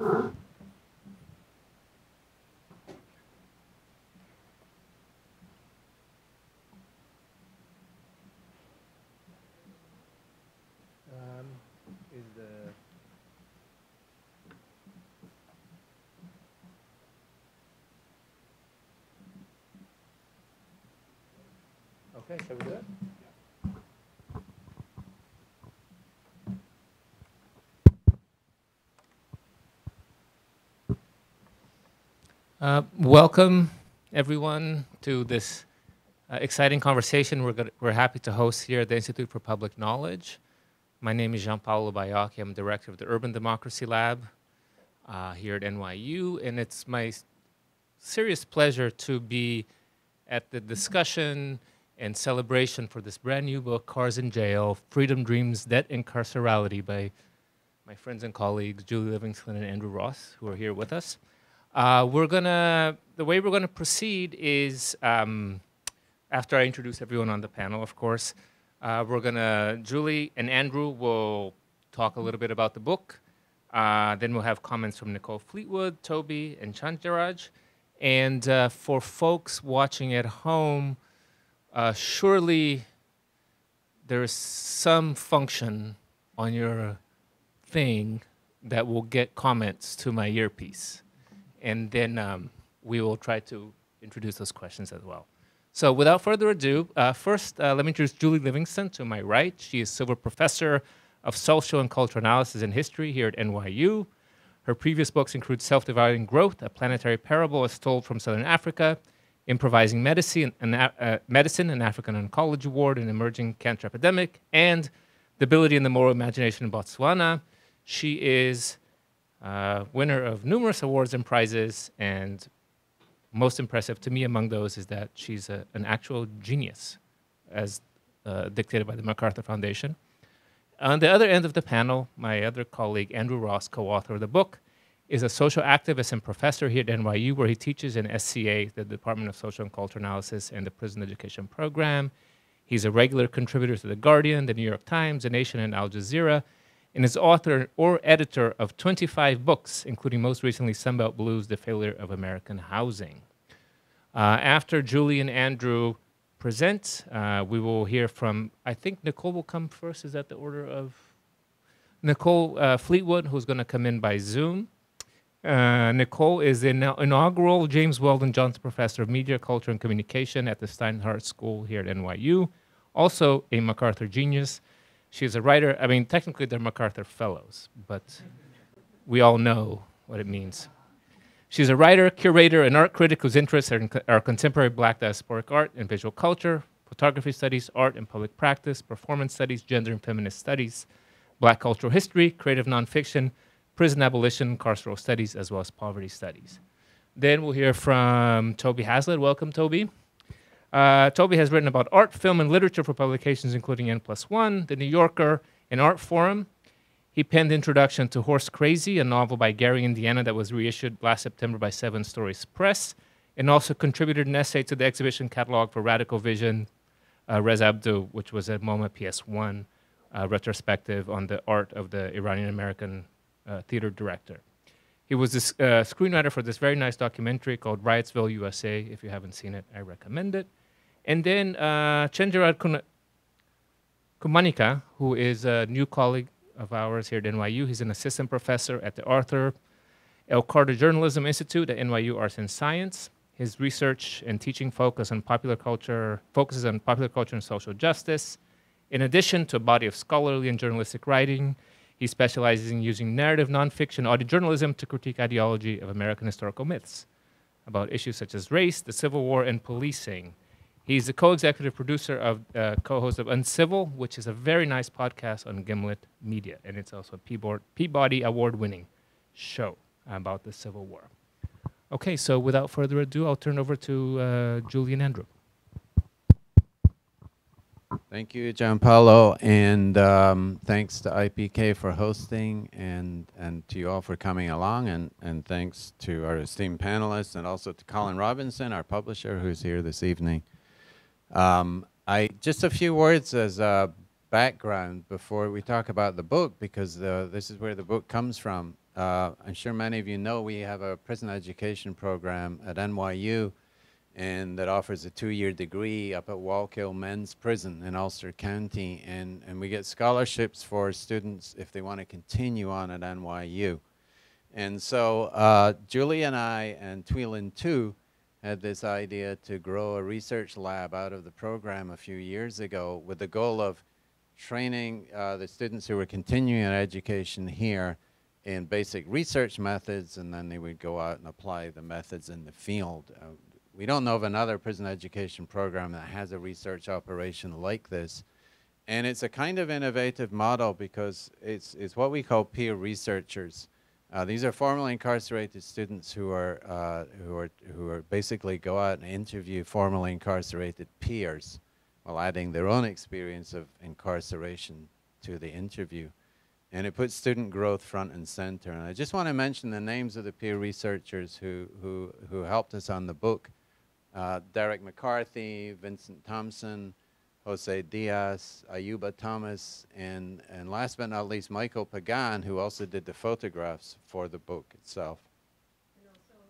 Okay, shall we do it? Welcome, everyone, to this exciting conversation we're happy to host here at the Institute for Public Knowledge. My name is Gianpaolo Baiocchi. I'm director of the Urban Democracy Lab here at NYU, and it's my serious pleasure to be at the discussion and celebration for this brand new book, Cars in Jail, Freedom, Dreams, Debt, and Carcerality, by my friends and colleagues, Julie Livingston and Andrew Ross, who are here with us. The way we're gonna proceed is, after I introduce everyone on the panel, of course, Julie and Andrew will talk a little bit about the book. Then we'll have comments from Nicole Fleetwood, Tobi, and Chenjerai. And for folks watching at home, surely there's some function on your thing that will get comments to my earpiece. And then we will try to introduce those questions as well. So without further ado, first let me introduce Julie Livingston to my right. She is Silver Professor of Social and Cultural Analysis and History here at NYU. Her previous books include Self-Dividing Growth, A Planetary Parable as Told from Southern Africa, Improvising Medicine, an African Oncology Ward, An Emerging Cancer Epidemic, and Debility in the Moral Imagination in Botswana. She is winner of numerous awards and prizes, and most impressive to me among those is that she's an actual genius, as dictated by the MacArthur Foundation. On the other end of the panel, my other colleague, Andrew Ross, co-author of the book, is a social activist and professor here at NYU, where he teaches in SCA, the Department of Social and Cultural Analysis, and the Prison Education Program. He's a regular contributor to The Guardian, The New York Times, The Nation, and Al Jazeera, and is author or editor of 25 books, including most recently Sunbelt Blues, The Failure of American Housing. After Julie and Andrew present, we will hear from, I think Nicole will come first. Is that the order of? Nicole Fleetwood, who's going to come in by Zoom. Nicole is the inaugural James Weldon Johnson Professor of Media, Culture, and Communication at the Steinhardt School here at NYU. Also a MacArthur genius. She's a writer. I mean, technically they're MacArthur Fellows, but we all know what it means. She's a writer, curator, and art critic whose interests are contemporary Black diasporic art and visual culture, photography studies, art and public practice, performance studies, gender and feminist studies, Black cultural history, creative nonfiction, prison abolition, carceral studies, as well as poverty studies. Then we'll hear from Tobi Haslett. Welcome, Tobi. Tobi has written about art, film, and literature for publications including N+1, The New Yorker, and Art Forum. He penned Introduction to Horse Crazy, a novel by Gary, Indiana, that was reissued last September by Seven Stories Press, and also contributed an essay to the exhibition catalog for Radical Vision, Rez Abdou, which was a MoMA PS1 retrospective on the art of the Iranian-American theater director. He was the screenwriter for this very nice documentary called Riotsville, USA. If you haven't seen it, I recommend it. And then Chenjerai Kumanyika, who is a new colleague of ours here at NYU. He's an assistant professor at the Arthur L. Carter Journalism Institute at NYU Arts and Science. His research and teaching focuses on popular culture and social justice. In addition to a body of scholarly and journalistic writing, he specializes in using narrative nonfiction audio journalism to critique ideology of American historical myths about issues such as race, the Civil War, and policing. He's the co-executive producer of, co-host of Uncivil, which is a very nice podcast on Gimlet Media, and it's also a Peabody Award-winning show about the Civil War. Okay, so without further ado, I'll turn over to Julie and Andrew. Thank you, Gianpaolo, and thanks to IPK for hosting, and to you all for coming along, and thanks to our esteemed panelists, and also to Colin Robinson, our publisher, who's here this evening. Just a few words as a background before we talk about the book, because this is where the book comes from. I'm sure many of you know we have a prison education program at NYU, and that offers a 2-year degree up at Wallkill Men's Prison in Ulster County, and we get scholarships for students if they want to continue on at NYU. And so Julie and I and Tweelin too had this idea to grow a research lab out of the program a few years ago with the goal of training the students who were continuing their education here in basic research methods, and then they would go out and apply the methods in the field. We don't know of another prison education program that has a research operation like this. And it's a kind of innovative model because it's what we call peer researchers. These are formerly incarcerated students who are basically go out and interview formerly incarcerated peers while adding their own experience of incarceration to the interview. And it puts student growth front and center. And I just want to mention the names of the peer researchers who helped us on the book. Derek McCarthy, Vincent Thompson, Jose Diaz, Ayuba Thomas, and last but not least, Michael Pagan, who also did the photographs for the book itself. And also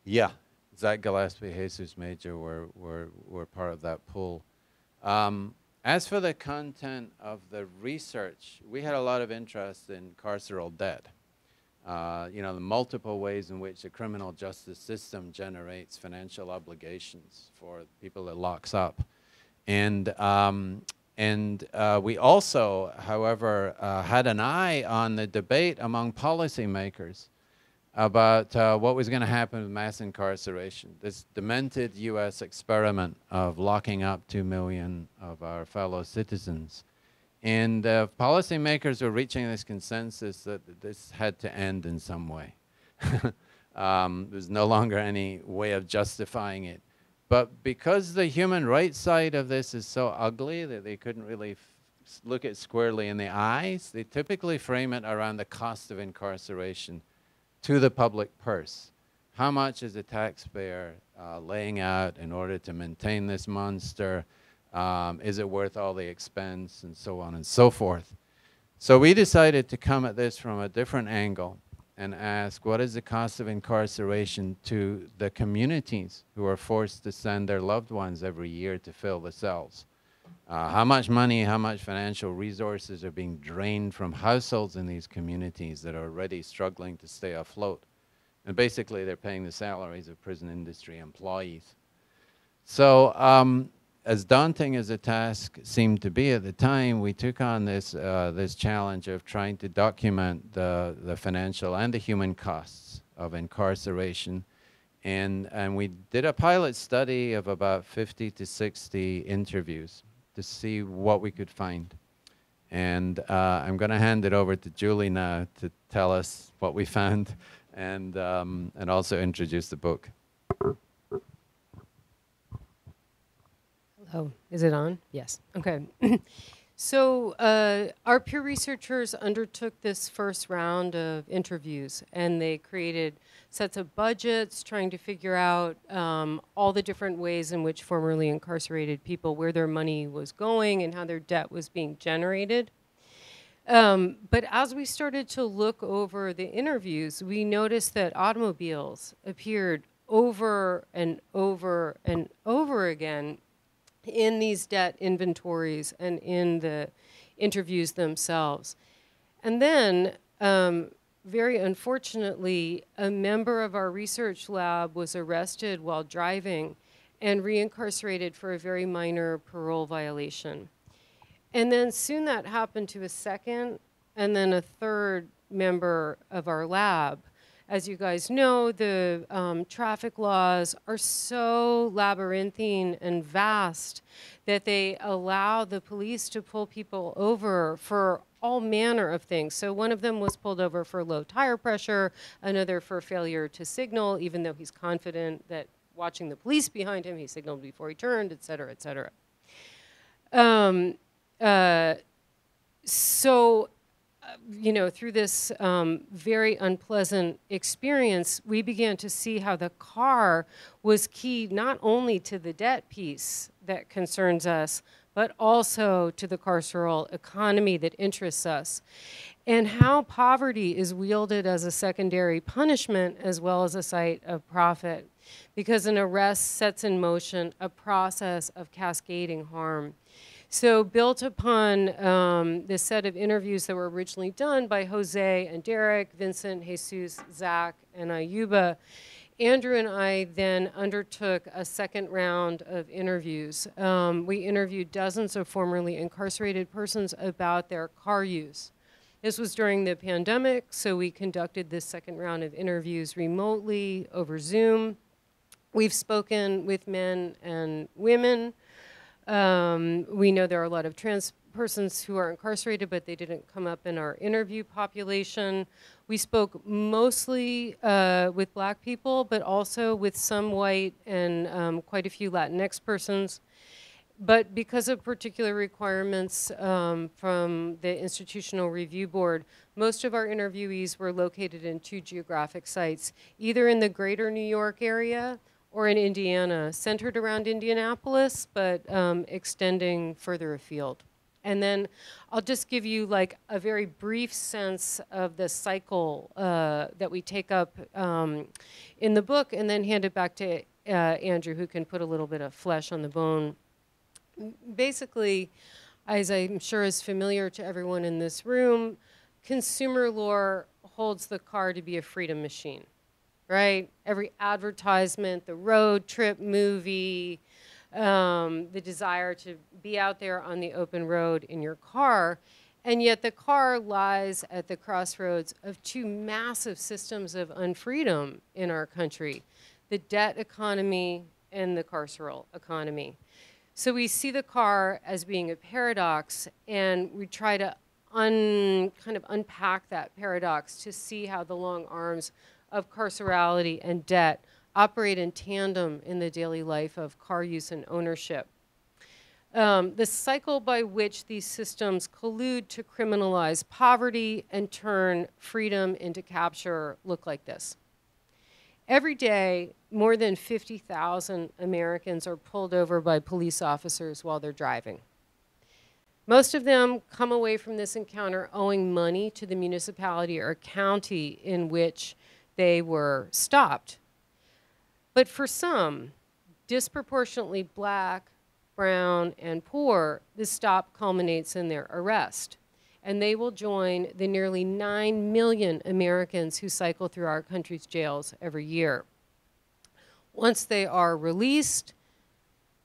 yeah, Zach Gillespie, Jesus Major were part of that pool. As for the content of the research, we had a lot of interest in carceral debt. You know, the multiple ways in which the criminal justice system generates financial obligations for people it locks up. And we also, however, had an eye on the debate among policymakers about what was going to happen with mass incarceration, this demented US experiment of locking up 2 million of our fellow citizens. And policymakers were reaching this consensus that this had to end in some way. There's no longer any way of justifying it. But because the human rights side of this is so ugly that they couldn't really look it squarely in the eyes, they typically frame it around the cost of incarceration to the public purse. How much is the taxpayer laying out in order to maintain this monster? Is it worth all the expense, and so on and so forth. So we decided to come at this from a different angle and ask, what is the cost of incarceration to the communities who are forced to send their loved ones every year to fill the cells? How much money, how much financial resources are being drained from households in these communities that are already struggling to stay afloat? And basically, they're paying the salaries of prison industry employees. So as daunting as the task seemed to be at the time, we took on this, this challenge of trying to document the financial and the human costs of incarceration. And we did a pilot study of about 50 to 60 interviews to see what we could find. And I'm going to hand it over to Julie now to tell us what we found and also introduce the book. Oh, is it on? Yes. Okay. So our peer researchers undertook this first round of interviews, and they created sets of budgets trying to figure out all the different ways in which formerly incarcerated people, where their money was going and how their debt was being generated. But as we started to look over the interviews, we noticed that automobiles appeared over and over and over again in these debt inventories and in the interviews themselves. And then, very unfortunately, a member of our research lab was arrested while driving and reincarcerated for a very minor parole violation. And then soon that happened to a second and then a third member of our lab. As you guys know, the traffic laws are so labyrinthine and vast that they allow the police to pull people over for all manner of things. So one of them was pulled over for low tire pressure, another for failure to signal, even though he's confident that watching the police behind him, he signaled before he turned, et cetera, et cetera. You know, through this very unpleasant experience, we began to see how the car was key not only to the debt piece that concerns us, but also to the carceral economy that interests us, and how poverty is wielded as a secondary punishment as well as a site of profit, because an arrest sets in motion a process of cascading harm. So built upon this set of interviews that were originally done by Jose and Derek, Vincent, Jesus, Zach, and Ayuba, Andrew and I then undertook a second round of interviews. We interviewed dozens of formerly incarcerated persons about their car use. This was during the pandemic, so we conducted this second round of interviews remotely over Zoom. We've spoken with men and women. We know there are a lot of trans persons who are incarcerated, but they didn't come up in our interview population. We spoke mostly with black people, but also with some white and quite a few Latinx persons. But because of particular requirements from the Institutional Review Board, most of our interviewees were located in 2 geographic sites, either in the greater New York area or in Indiana, centered around Indianapolis, but extending further afield. And then I'll just give you like a very brief sense of the cycle that we take up in the book, and then hand it back to Andrew, who can put a little bit of flesh on the bone. Basically, as I'm sure is familiar to everyone in this room, consumer lore holds the car to be a freedom machine, right? Every advertisement, the road trip movie, the desire to be out there on the open road in your car, and yet the car lies at the crossroads of 2 massive systems of unfreedom in our country, the debt economy and the carceral economy. So we see the car as being a paradox, and we try to kind of unpack that paradox to see how the long arms of carcerality and debt operate in tandem in the daily life of car use and ownership. The cycle by which these systems collude to criminalize poverty and turn freedom into capture look like this. Every day, more than 50,000 Americans are pulled over by police officers while they're driving. Most of them come away from this encounter owing money to the municipality or county in which they were stopped. But for some, disproportionately black, brown, and poor, the stop culminates in their arrest. And they will join the nearly 9 million Americans who cycle through our country's jails every year. Once they are released,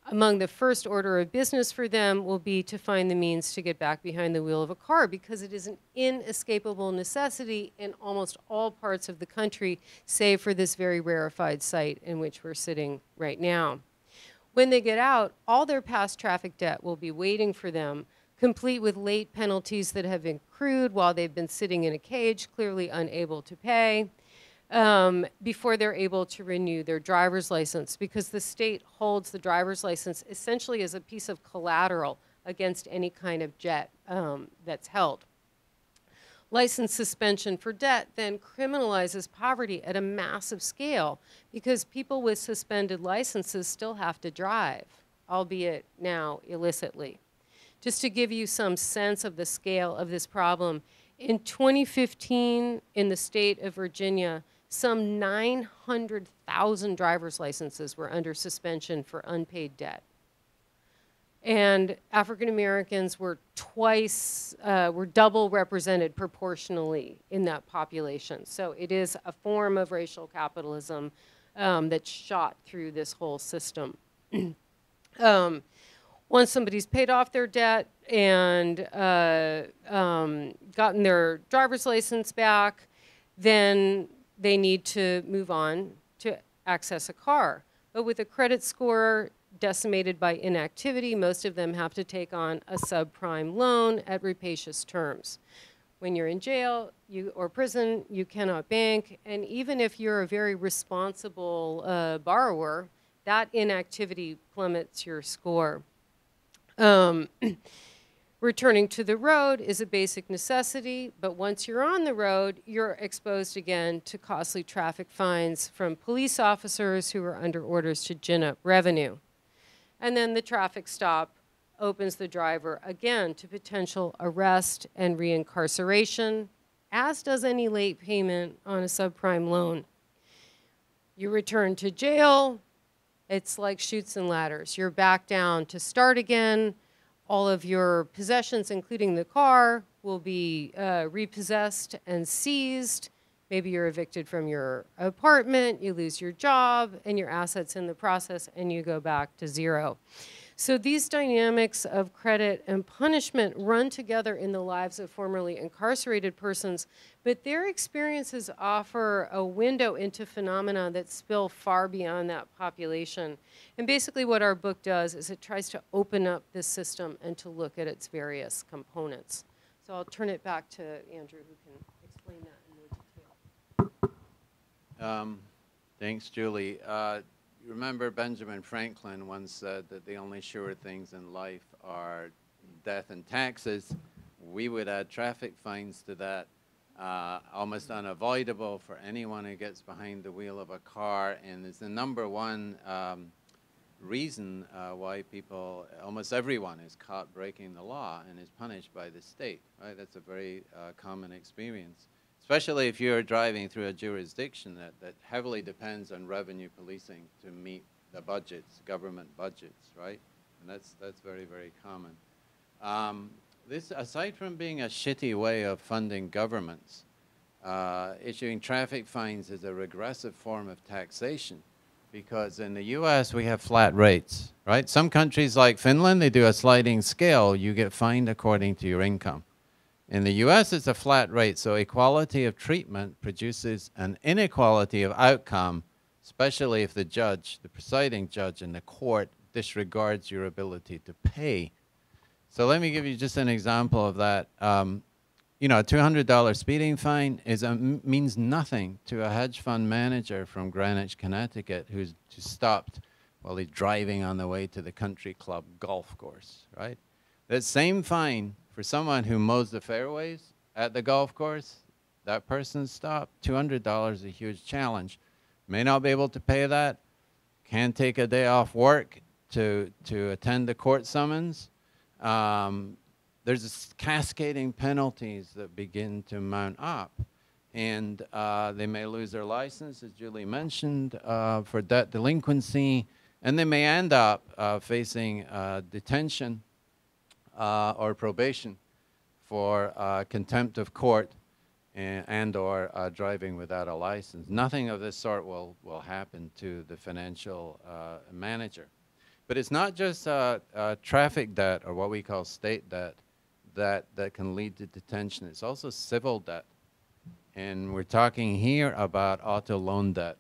among the first order of business for them will be to find the means to get back behind the wheel of a car, because it is an inescapable necessity in almost all parts of the country, save for this very rarefied site in which we're sitting right now. When they get out, all their past traffic debt will be waiting for them, complete with late penalties that have accrued while they've been sitting in a cage, clearly unable to pay, before they're able to renew their driver's license, because the state holds the driver's license essentially as a piece of collateral against any kind of debt that's held. License suspension for debt then criminalizes poverty at a massive scale, because people with suspended licenses still have to drive, albeit now illicitly. Just to give you some sense of the scale of this problem, in 2015 in the state of Virginia, some 900,000 driver's licenses were under suspension for unpaid debt. And African Americans were double represented proportionally in that population. So it is a form of racial capitalism that's shot through this whole system. Once somebody's paid off their debt and gotten their driver's license back, then they need to move on to access a car. But with a credit score decimated by inactivity, most of them have to take on a subprime loan at rapacious terms. When you're in jail or prison, you cannot bank, and even if you're a very responsible borrower, that inactivity plummets your score. Returning to the road is a basic necessity, but once you're on the road, you're exposed again to costly traffic fines from police officers who are under orders to gin up revenue. And then the traffic stop opens the driver again to potential arrest and reincarceration, as does any late payment on a subprime loan. You return to jail, it's like chutes and ladders. You're back down to start again. All of your possessions, including the car, will be repossessed and seized. Maybe you're evicted from your apartment, you lose your job and your assets in the process, and you go back to zero. So these dynamics of credit and punishment run together in the lives of formerly incarcerated persons, but their experiences offer a window into phenomena that spill far beyond that population. And basically what our book does is it tries to open up this system and to look at its various components. So I'll turn it back to Andrew, who can explain that in more detail. Thanks, Julie. You remember Benjamin Franklin once said that the only sure things in life are death and taxes. We would add traffic fines to that. Almost unavoidable for anyone who gets behind the wheel of a car, and it's the number one reason why people, almost everyone, is caught breaking the law and is punished by the state, right? That's a very common experience, especially if you're driving through a jurisdiction that heavily depends on revenue policing to meet the budgets, government budgets, right? And that's very, very common. This, aside from being a shitty way of funding governments, issuing traffic fines is a regressive form of taxation, because in the US we have flat rates, right? Some countries like Finland, they do a sliding scale. You get fined according to your income. In the US, it's a flat rate, so equality of treatment produces an inequality of outcome, especially if the judge, the presiding judge in the court, disregards your ability to pay. So let me give you just an example of that. You know, a $200 speeding fine means nothing to a hedge fund manager from Greenwich, Connecticut, who's stopped while he's driving on the way to the country club golf course, right? That same fine for someone who mows the fairways at the golf course, that person's stopped. $200 is a huge challenge. May not be able to pay that. Can take a day off work to attend the court summons. There's cascading penalties that begin to mount up. And they may lose their license, as Julie mentioned, for debt delinquency. And they may end up facing detention or probation for contempt of court and or driving without a license. Nothing of this sort will happen to the financial manager. But it's not just traffic debt, or what we call state debt, that can lead to detention. It's also civil debt. And we're talking here about auto loan debt,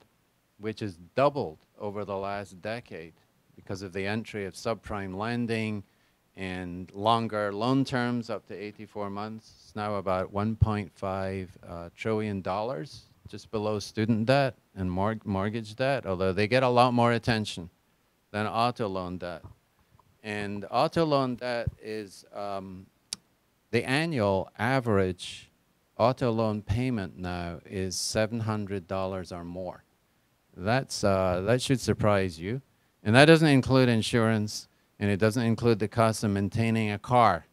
which has doubled over the last decade because of the entry of subprime lending and longer loan terms up to 84 months. It's now about $1.5 trillion, just below student debt and mortgage debt, although they get a lot more attention than auto loan debt. And auto loan debt is the annual average auto loan payment now is $700 or more. That should surprise you. And that doesn't include insurance, and it doesn't include the cost of maintaining a car.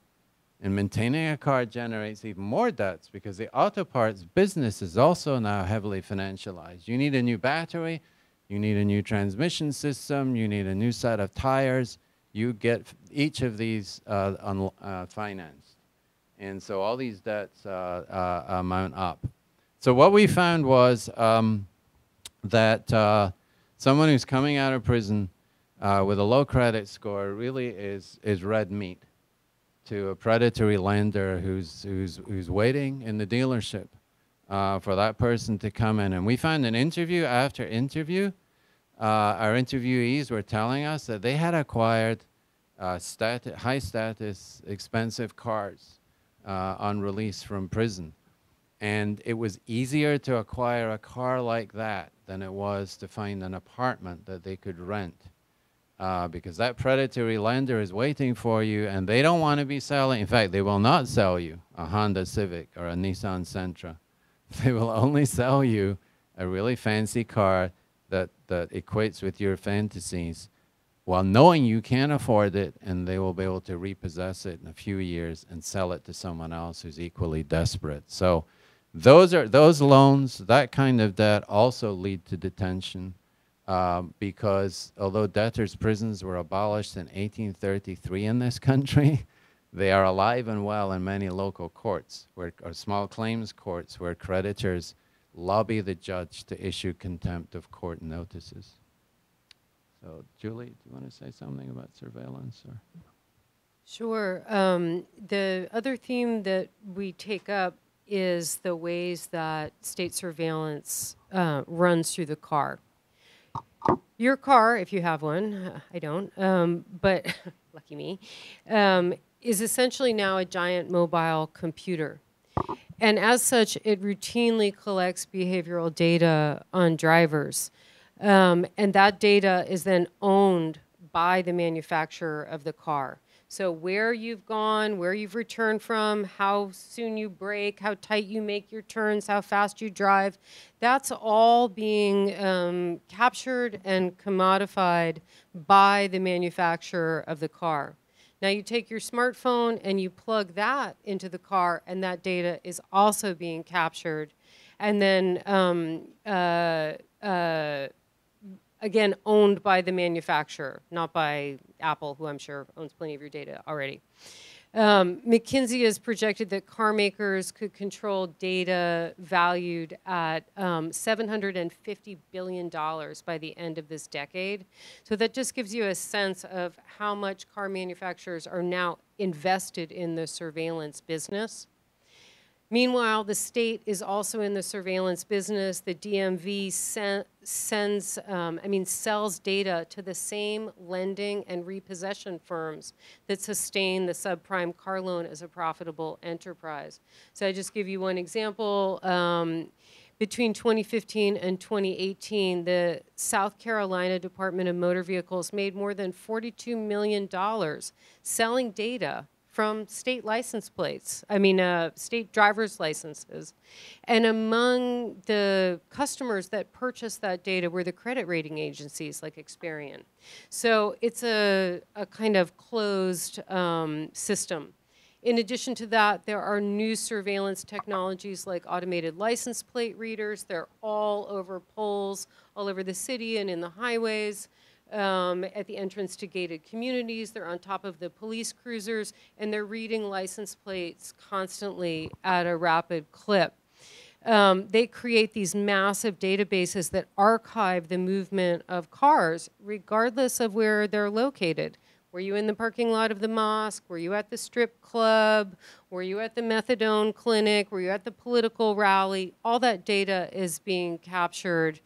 And maintaining a car generates even more debts because the auto parts business is also now heavily financialized. You need a new battery, you need a new transmission system, you need a new set of tires. You get each of these financed. And so all these debts mount up. So what we found was that someone who's coming out of prison with a low credit score really is red meat to a predatory lender who's waiting in the dealership for that person to come in. And we found an interview after interview. Our interviewees were telling us that they had acquired high status, expensive cars on release from prison. And it was easier to acquire a car like that than it was to find an apartment that they could rent. Because that predatory lender is waiting for you, and they don't want to be selling. In fact, they will not sell you a Honda Civic or a Nissan Sentra. They will only sell you a really fancy car that equates with your fantasies while knowing you can't afford it, and they will be able to repossess it in a few years and sell it to someone else who's equally desperate. So those loans, that kind of debt also lead to detention, because although debtors' prisons were abolished in 1833 in this country, they are alive and well in many local courts, or small claims courts, where creditors lobby the judge to issue contempt of court notices. So, Julie, do you want to say something about surveillance? Or? Sure. The other theme that we take up is the ways that state surveillance runs through the car. Your car, if you have one, I don't, but lucky me, is essentially now a giant mobile computer. And as such, it routinely collects behavioral data on drivers. And that data is then owned by the manufacturer of the car. So where you've gone, where you've returned from, how soon you brake, how tight you make your turns, how fast you drive, that's all being captured and commodified by the manufacturer of the car. Now you take your smartphone and you plug that into the car, and that data is also being captured. And then again, owned by the manufacturer, not by Apple, who I'm sure owns plenty of your data already. McKinsey has projected that car makers could control data valued at $750 billion by the end of this decade. So that just gives you a sense of how much car manufacturers are now invested in the surveillance business. Meanwhile, the state is also in the surveillance business. The DMV sells data to the same lending and repossession firms that sustain the subprime car loan as a profitable enterprise. So I just give you one example. Between 2015 and 2018, the South Carolina Department of Motor Vehicles made more than $42 million selling data from state license plates, state driver's licenses. And among the customers that purchased that data were the credit rating agencies like Experian. So it's a kind of closed system. In addition to that, there are new surveillance technologies like automated license plate readers. They're all over poles, all over the city and in the highways. At the entrance to gated communities. They're on top of the police cruisers, and they're reading license plates constantly at a rapid clip. They create these massive databases that archive the movement of cars, regardless of where they're located. Were you in the parking lot of the mosque? Were you at the strip club? Were you at the methadone clinic? Were you at the political rally? All that data is being captured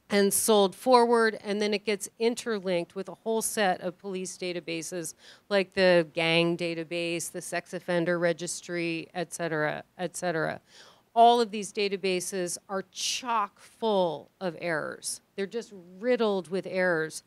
and sold forward, and then it gets interlinked with a whole set of police databases like the gang database, the sex offender registry, et cetera, et cetera. All of these databases are chock full of errors. They're just riddled with errors.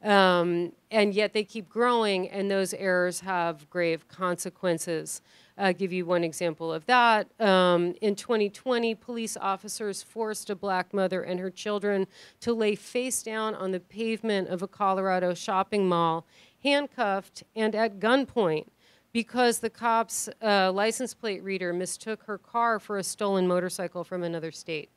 And yet they keep growing, and those errors have grave consequences. I'll give you one example of that. In 2020, police officers forced a black mother and her children to lay face down on the pavement of a Colorado shopping mall, handcuffed and at gunpoint, because the cop's license plate reader mistook her car for a stolen motorcycle from another state.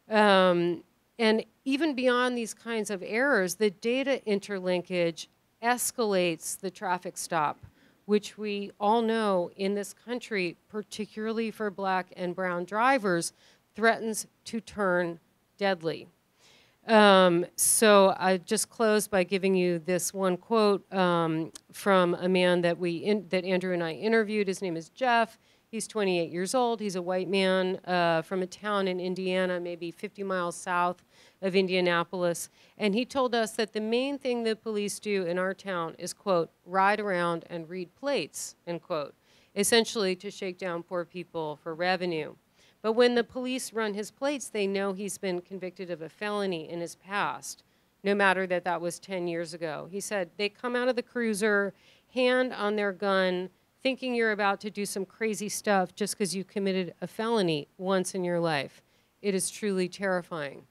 And even beyond these kinds of errors, the data interlinkage escalates the traffic stop, which we all know in this country, particularly for black and brown drivers, threatens to turn deadly. So I just close by giving you this one quote from a man that Andrew and I interviewed. His name is Jeff. He's 28 years old. He's a white man from a town in Indiana, maybe 50 miles south of Indianapolis. And he told us that the main thing the police do in our town is, quote, ride around and read plates, end quote, essentially to shake down poor people for revenue. But when the police run his plates, they know he's been convicted of a felony in his past, no matter that that was 10 years ago. He said, they come out of the cruiser, hand on their gun, thinking you're about to do some crazy stuff just because you committed a felony once in your life. It is truly terrifying.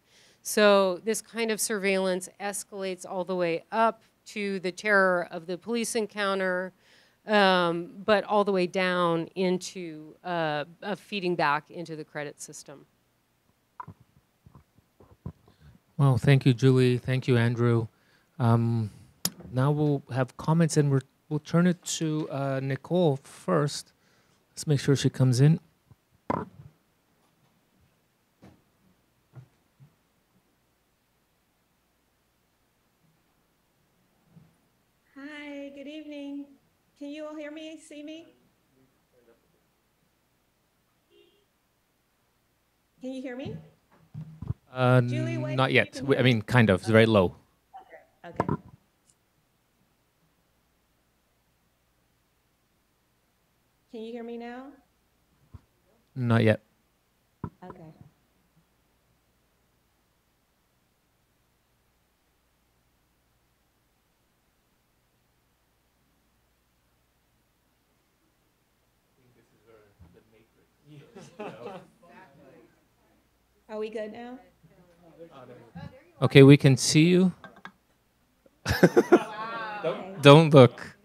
So this kind of surveillance escalates all the way up to the terror of the police encounter, but all the way down into feeding back into the credit system. Well, thank you, Julie. Thank you, Andrew. Now we'll have comments, and we'll turn it to Nicole first. Let's make sure she comes in. Hi, good evening. Can you all hear me, see me? Can you hear me? Julie, wait, Not yet. you can I mean, kind of. It's very low. Okay. Can you hear me now? Not yet. Okay. Are we good now? Okay, we can see you. Okay. Don't look.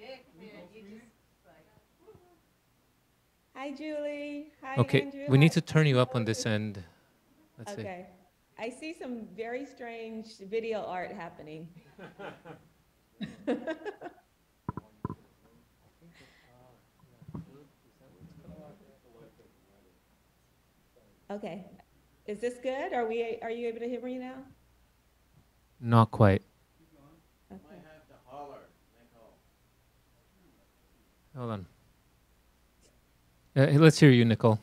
Hi, Julie. Hi, Okay, Andrew. we need Hi. to turn you up on this end. Let's see. Okay. I see some very strange video art happening. Okay. Is this good? Are you able to hear me now? Not quite. Okay. Hold on. Let's hear you, Nicole.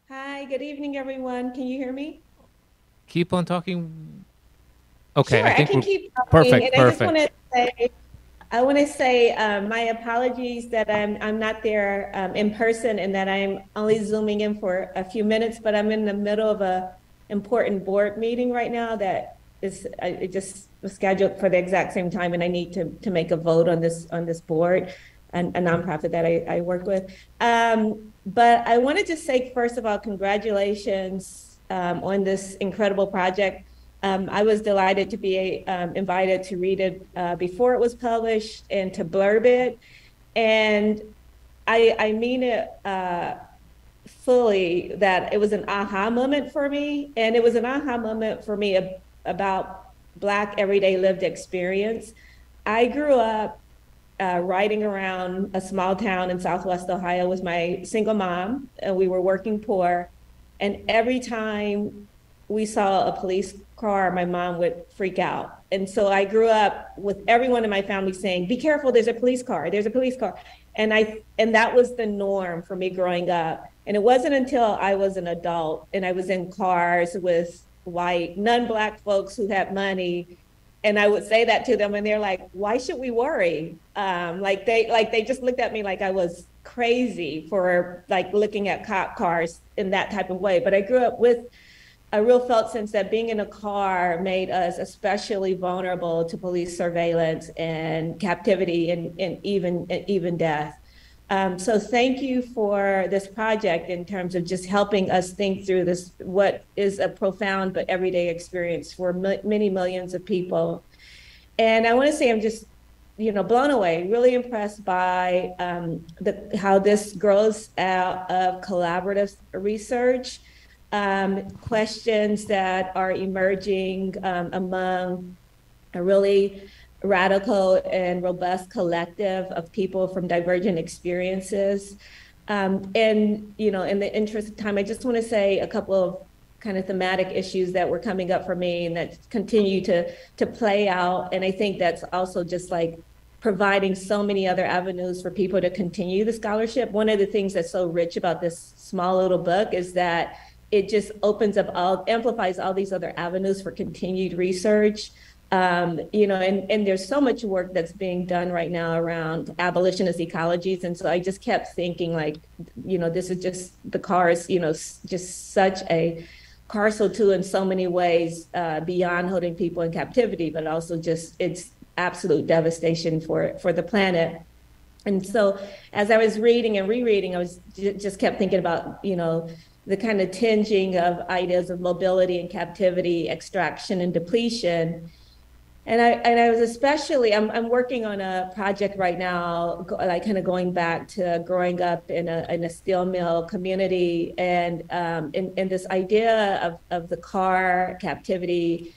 Hi, good evening, everyone. Can you hear me? Keep on talking. Okay, Sure, I think can we're keep talking. perfect. And Perfect. I want to say my apologies that I'm not there in person and that I'm only zooming in for a few minutes, but I'm in the middle of a important board meeting right now that is it just was scheduled for the exact same time, and I need to make a vote on this board, and a nonprofit that I work with. But I wanted to say, first of all, congratulations on this incredible project. I was delighted to be invited to read it before it was published and to blurb it. And I mean it fully, that it was an aha moment for me. And it was an aha moment for me about Black everyday lived experience. I grew up riding around a small town in Southwest Ohio with my single mom, and we were working poor. And every time we saw a police car, my mom would freak out. And so I grew up with everyone in my family saying, "Be careful, there's a police car, there's a police car." And that was the norm for me growing up. And it wasn't until I was an adult and I was in cars with white, non-Black folks who had money, and I would say that to them, and they're like, "Why should we worry?" They just looked at me like I was crazy for like looking at cop cars in that type of way. But I grew up with a real felt sense that being in a car made us especially vulnerable to police surveillance and captivity and even death. So thank you for this project in terms of just helping us think through this, what is a profound but everyday experience for many millions of people. And I want to say I'm just, blown away, really impressed by how this grows out of collaborative research. Questions that are emerging among a really radical and robust collective of people from divergent experiences. And, in the interest of time, I just want to say a couple of kind of thematic issues that were coming up for me and that continue to play out. And I think that's also just like providing so many other avenues for people to continue the scholarship. One of the things that's so rich about this small little book is that it just opens up amplifies all these other avenues for continued research. And there's so much work that's being done right now around abolitionist ecologies. And so I just kept thinking like, this is just the cars, just such a carceral tool in so many ways, beyond holding people in captivity, but also just it's absolute devastation for the planet. And so as I was reading and rereading, I was just kept thinking about, the kind of tinging of ideas of mobility and captivity, extraction and depletion. And I was especially, I'm working on a project right now, like kind of going back to growing up in a steel mill community, and in this idea of the car, captivity,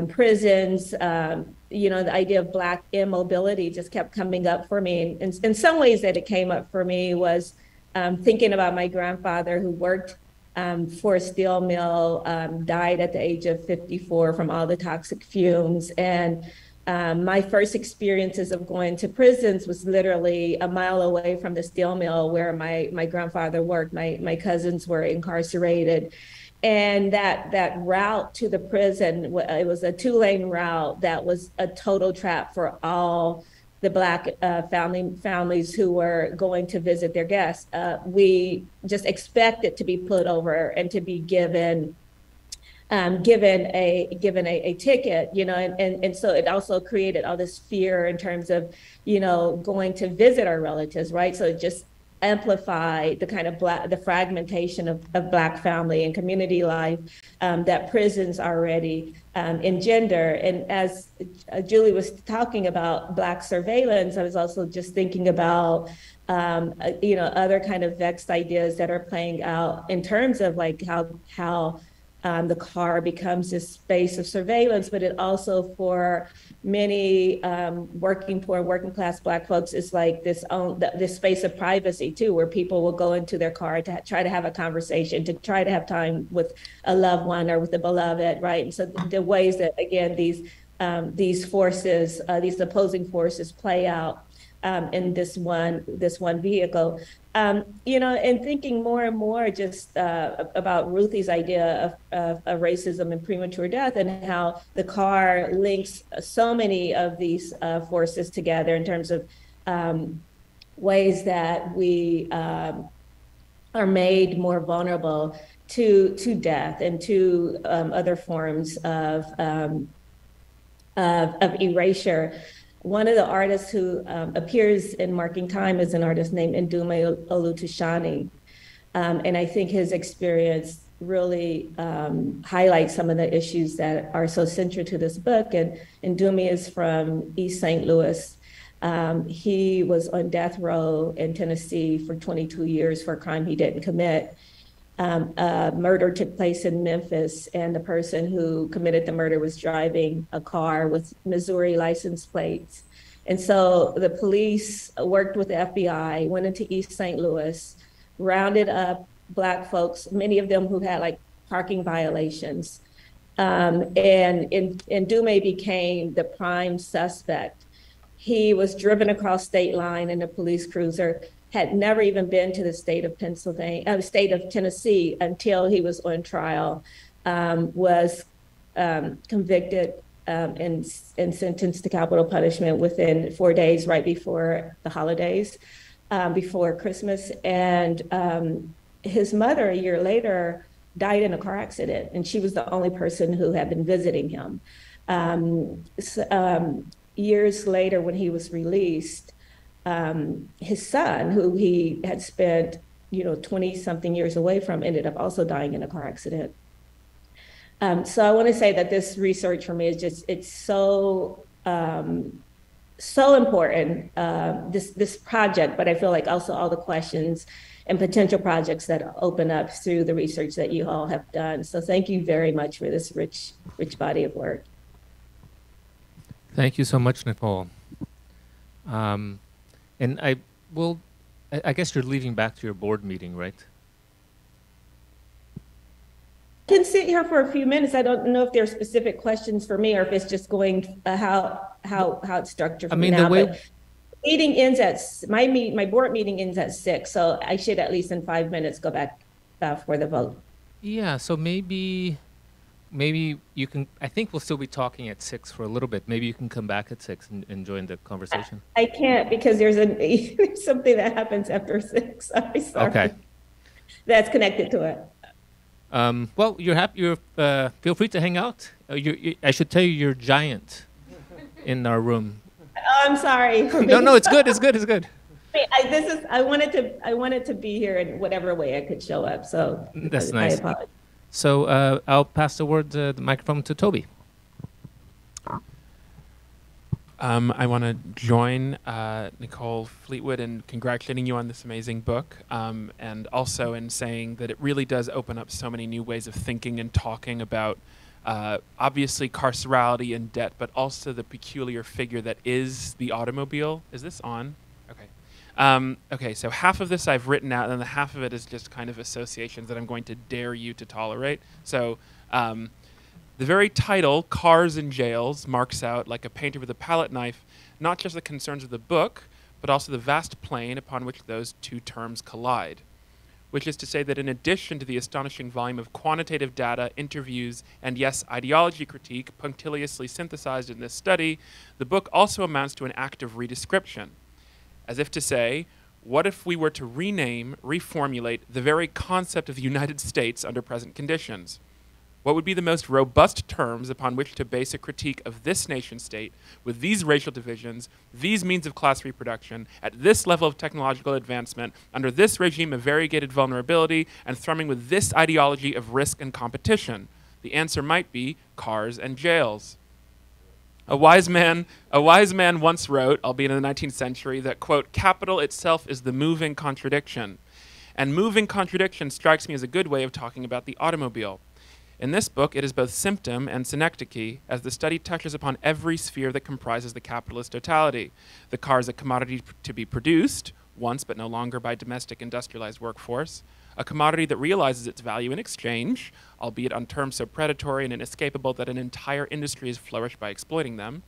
prisons, the idea of Black immobility just kept coming up for me. And in some ways that it came up for me was thinking about my grandfather who worked for a steel mill, died at the age of 54 from all the toxic fumes. And my first experiences of going to prisons was literally a mile away from the steel mill where my grandfather worked. My cousins were incarcerated. And that route to the prison, it was a 2-lane route that was a total trap for all the Black families who were going to visit their guests. We just expected to be put over and to be given a ticket, and so it also created all this fear in terms of, going to visit our relatives, right? So it just amplify the kind of the fragmentation of Black family and community life that prisons already engender. And as Julie was talking about Black surveillance, I was also just thinking about other kind of vexed ideas that are playing out in terms of like how the car becomes this space of surveillance, but it also for many working class Black folks is like this space of privacy too, where people will go into their car to try to have a conversation, to try to have time with a loved one or with a beloved, right? And so the ways that, again, these forces, these opposing forces play out in this one vehicle. And thinking more and more just about Ruthie's idea of racism and premature death, and how the car links so many of these forces together in terms of ways that we are made more vulnerable to death and to other forms of erasure. One of the artists who appears in Marking Time is an artist named Ndume Olutushani. And I think his experience really highlights some of the issues that are so central to this book. And Ndume is from East St. Louis. He was on death row in Tennessee for 22 years for a crime he didn't commit. A murder took place in Memphis, and the person who committed the murder was driving a car with Missouri license plates. And so the police worked with the FBI, went into East St. Louis, rounded up Black folks, many of them who had like parking violations. And Ndume became the prime suspect. He was driven across state line in a police cruiser, had never even been to the state of Tennessee until he was on trial, was convicted and sentenced to capital punishment within 4 days, right before the holidays, before Christmas. And his mother, a year later, died in a car accident, and she was the only person who had been visiting him. Years later, when he was released, his son, who he had spent, 20-something years away from, ended up also dying in a car accident. So I want to say that this research for me is just, it's so important, this project, but I feel like also all the questions and potential projects that open up through the research that you all have done. So thank you very much for this rich body of work. Thank you so much, Nicole. And I guess you're leaving back to your board meeting, right? I can sit here for a few minutes. I don't know if there are specific questions for me or if it's just going how it's structured for me now. But meeting ends at my board meeting ends at 6, so I should at least in 5 minutes go back for the vote. Yeah, so maybe you can, I think we'll still be talking at 6 for a little bit. Maybe you can come back at 6 and join the conversation. I can't because there's something that happens after 6. Sorry. Okay. That's connected to it. Well, feel free to hang out. I should tell you, you're giant in our room. Oh, I'm sorry. No, it's good. I wanted to be here in whatever way I could show up. So That's I nice. apologize. So I'll pass the microphone to Tobi. I want to join Nicole Fleetwood in congratulating you on this amazing book, and also in saying that it really does open up so many new ways of thinking and talking about obviously carcerality and debt, but also the peculiar figure that is the automobile. Is this on? Okay. Okay, so half of this I've written out, and the half of it is just kind of associations that I'm going to dare you to tolerate. So the very title, Cars and Jails, marks out, like a painter with a palette knife, not just the concerns of the book, but also the vast plane upon which those two terms collide. Which is to say that in addition to the astonishing volume of quantitative data, interviews, and yes, ideology critique punctiliously synthesized in this study, the book also amounts to an act of redescription. As if to say, what if we were to rename, reformulate the very concept of the United States under present conditions? What would be the most robust terms upon which to base a critique of this nation-state with these racial divisions, these means of class reproduction, at this level of technological advancement, under this regime of variegated vulnerability, and thrumming with this ideology of risk and competition? The answer might be cars and jails. A wise man once wrote, albeit in the 19th century, that, quote, capital itself is the moving contradiction. And moving contradiction strikes me as a good way of talking about the automobile. In this book, it is both symptom and synecdoche, as the study touches upon every sphere that comprises the capitalist totality. The car is a commodity to be produced, once but no longer by domestic industrialized workforce, a commodity that realizes its value in exchange, albeit on terms so predatory and inescapable that an entire industry has flourished by exploiting them,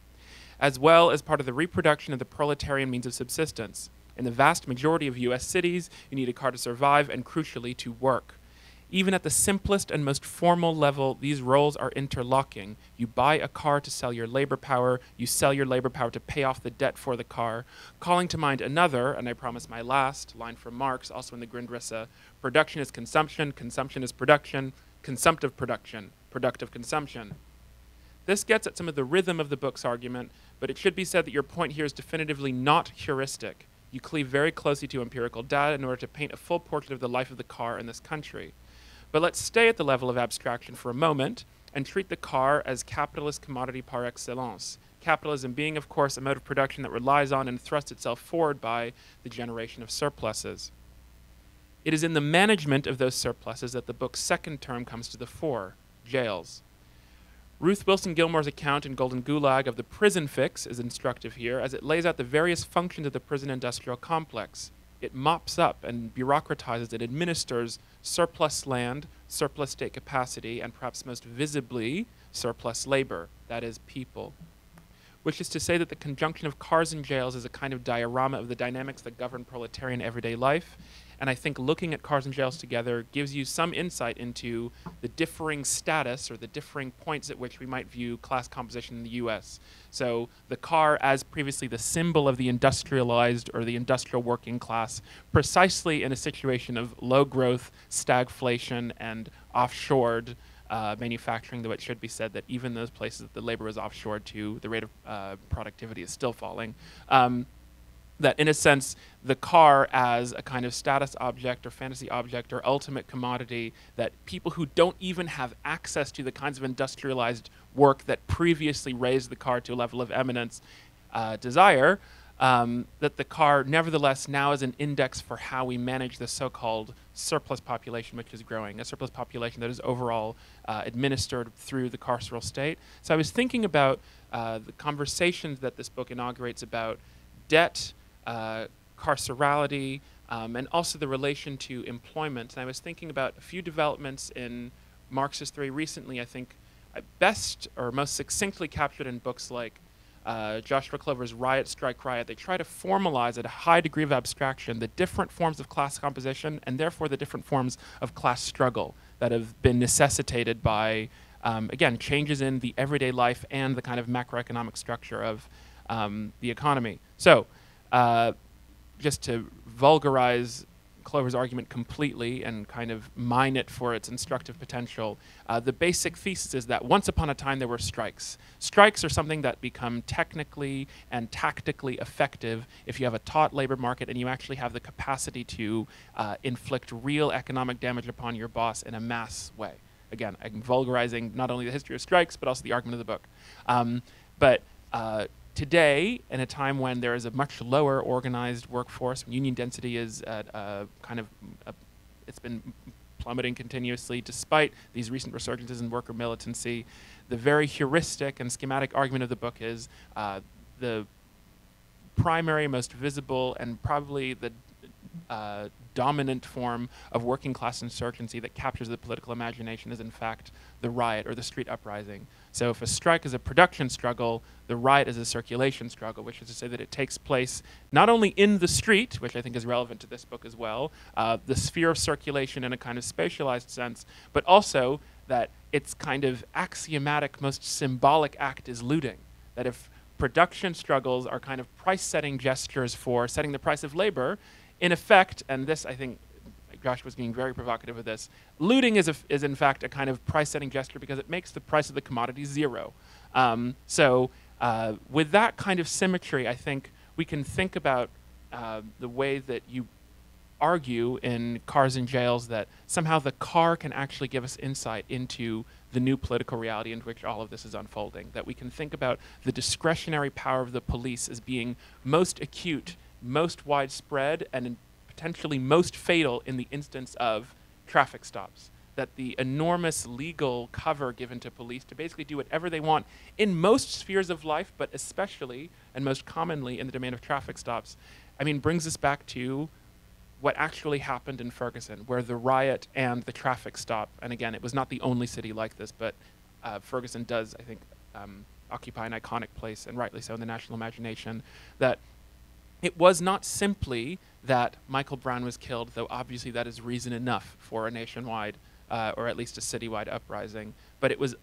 as well as part of the reproduction of the proletarian means of subsistence. In the vast majority of US cities, you need a car to survive and, crucially, to work. Even at the simplest and most formal level, these roles are interlocking. You buy a car to sell your labor power, you sell your labor power to pay off the debt for the car, calling to mind another, and I promise my last, line from Marx, also in the Grundrisse, production is consumption, consumption is production, consumptive production, productive consumption. This gets at some of the rhythm of the book's argument, but it should be said that your point here is definitively not heuristic. You cleave very closely to empirical data in order to paint a full portrait of the life of the car in this country. But let's stay at the level of abstraction for a moment and treat the car as capitalist commodity par excellence. Capitalism being, of course, a mode of production that relies on and thrusts itself forward by the generation of surpluses. It is in the management of those surpluses that the book's second term comes to the fore, jails. Ruth Wilson Gilmore's account in Golden Gulag of the prison fix is instructive here, as it lays out the various functions of the prison industrial complex. It mops up and bureaucratizes and administers surplus land, surplus state capacity, and perhaps most visibly, surplus labor, that is, people. Which is to say that the conjunction of cars and jails is a kind of diorama of the dynamics that govern proletarian everyday life, and I think looking at cars and jails together gives you some insight into the differing status or the differing points at which we might view class composition in the US. So the car as previously the symbol of the industrialized or the industrial working class, precisely in a situation of low growth, stagflation, and offshored manufacturing, though it should be said that even those places that the labor is offshored to, the rate of productivity is still falling. That in a sense, the car as a kind of status object or fantasy object or ultimate commodity that people who don't even have access to the kinds of industrialized work that previously raised the car to a level of eminence desire, that the car nevertheless now is an index for how we manage the so-called surplus population which is growing, a surplus population that is overall administered through the carceral state. So I was thinking about the conversations that this book inaugurates about debt, carcerality, and also the relation to employment. And I was thinking about a few developments in Marxist theory recently, I think best or most succinctly captured in books like Joshua Clover's Riot, Strike, Riot. They try to formalize at a high degree of abstraction the different forms of class composition and therefore the different forms of class struggle that have been necessitated by, again, changes in the everyday life and the kind of macroeconomic structure of the economy. So, just to vulgarize Clover's argument completely and kind of mine it for its instructive potential, the basic thesis is that once upon a time there were strikes. Strikes are something that become technically and tactically effective if you have a taut labor market and you actually have the capacity to inflict real economic damage upon your boss in a mass way. Again, I'm vulgarizing not only the history of strikes, but also the argument of the book. Today, in a time when there is a much lower organized workforce, when union density is at it's been plummeting continuously despite these recent resurgences in worker militancy, the very heuristic and schematic argument of the book is the primary, most visible, and probably the dominant form of working class insurgency that captures the political imagination is in fact the riot or the street uprising. So if a strike is a production struggle, the riot is a circulation struggle, which is to say that it takes place not only in the street, which I think is relevant to this book as well, the sphere of circulation in a kind of spatialized sense, but also that its kind of axiomatic, most symbolic act is looting. That if production struggles are kind of price-setting gestures for setting the price of labor, in effect, and this I think Josh was being very provocative with this, looting is in fact a kind of price-setting gesture because it makes the price of the commodity zero. With that kind of symmetry, I think we can think about the way that you argue in Cars and Jails that somehow the car can actually give us insight into the new political reality in which all of this is unfolding. That we can think about the discretionary power of the police as being most acute, most widespread, and potentially most fatal in the instance of traffic stops. That the enormous legal cover given to police to basically do whatever they want in most spheres of life, but especially and most commonly in the domain of traffic stops, I mean, brings us back to what actually happened in Ferguson, where the riot and the traffic stop, and again, it was not the only city like this, but Ferguson does, I think, occupy an iconic place, and rightly so, in the national imagination, that it was not simply that Michael Brown was killed, though obviously that is reason enough for a nationwide or at least a citywide uprising, but it was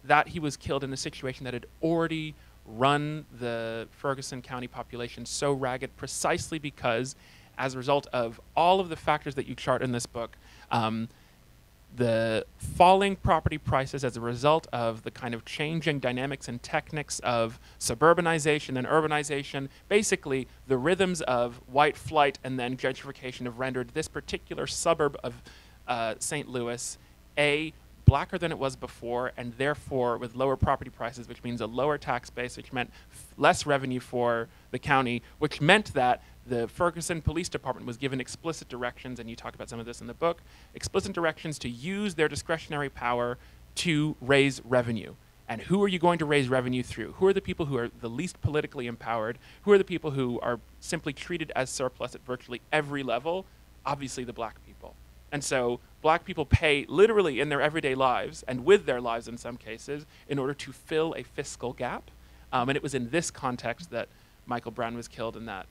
that he was killed in a situation that had already run the Ferguson County population so ragged precisely because, as a result of all of the factors that you chart in this book, the falling property prices as a result of the kind of changing dynamics and techniques of suburbanization and urbanization, basically the rhythms of white flight and then gentrification have rendered this particular suburb of St. Louis blacker than it was before, and therefore with lower property prices, which means a lower tax base, which meant less revenue for the county, which meant that the Ferguson Police Department was given explicit directions, and you talk about some of this in the book, explicit directions to use their discretionary power to raise revenue. And who are you going to raise revenue through? Who are the people who are the least politically empowered? Who are the people who are simply treated as surplus at virtually every level? Obviously the black people. And so black people pay literally in their everyday lives, and with their lives in some cases, in order to fill a fiscal gap. And it was in this context that Michael Brown was killed, and that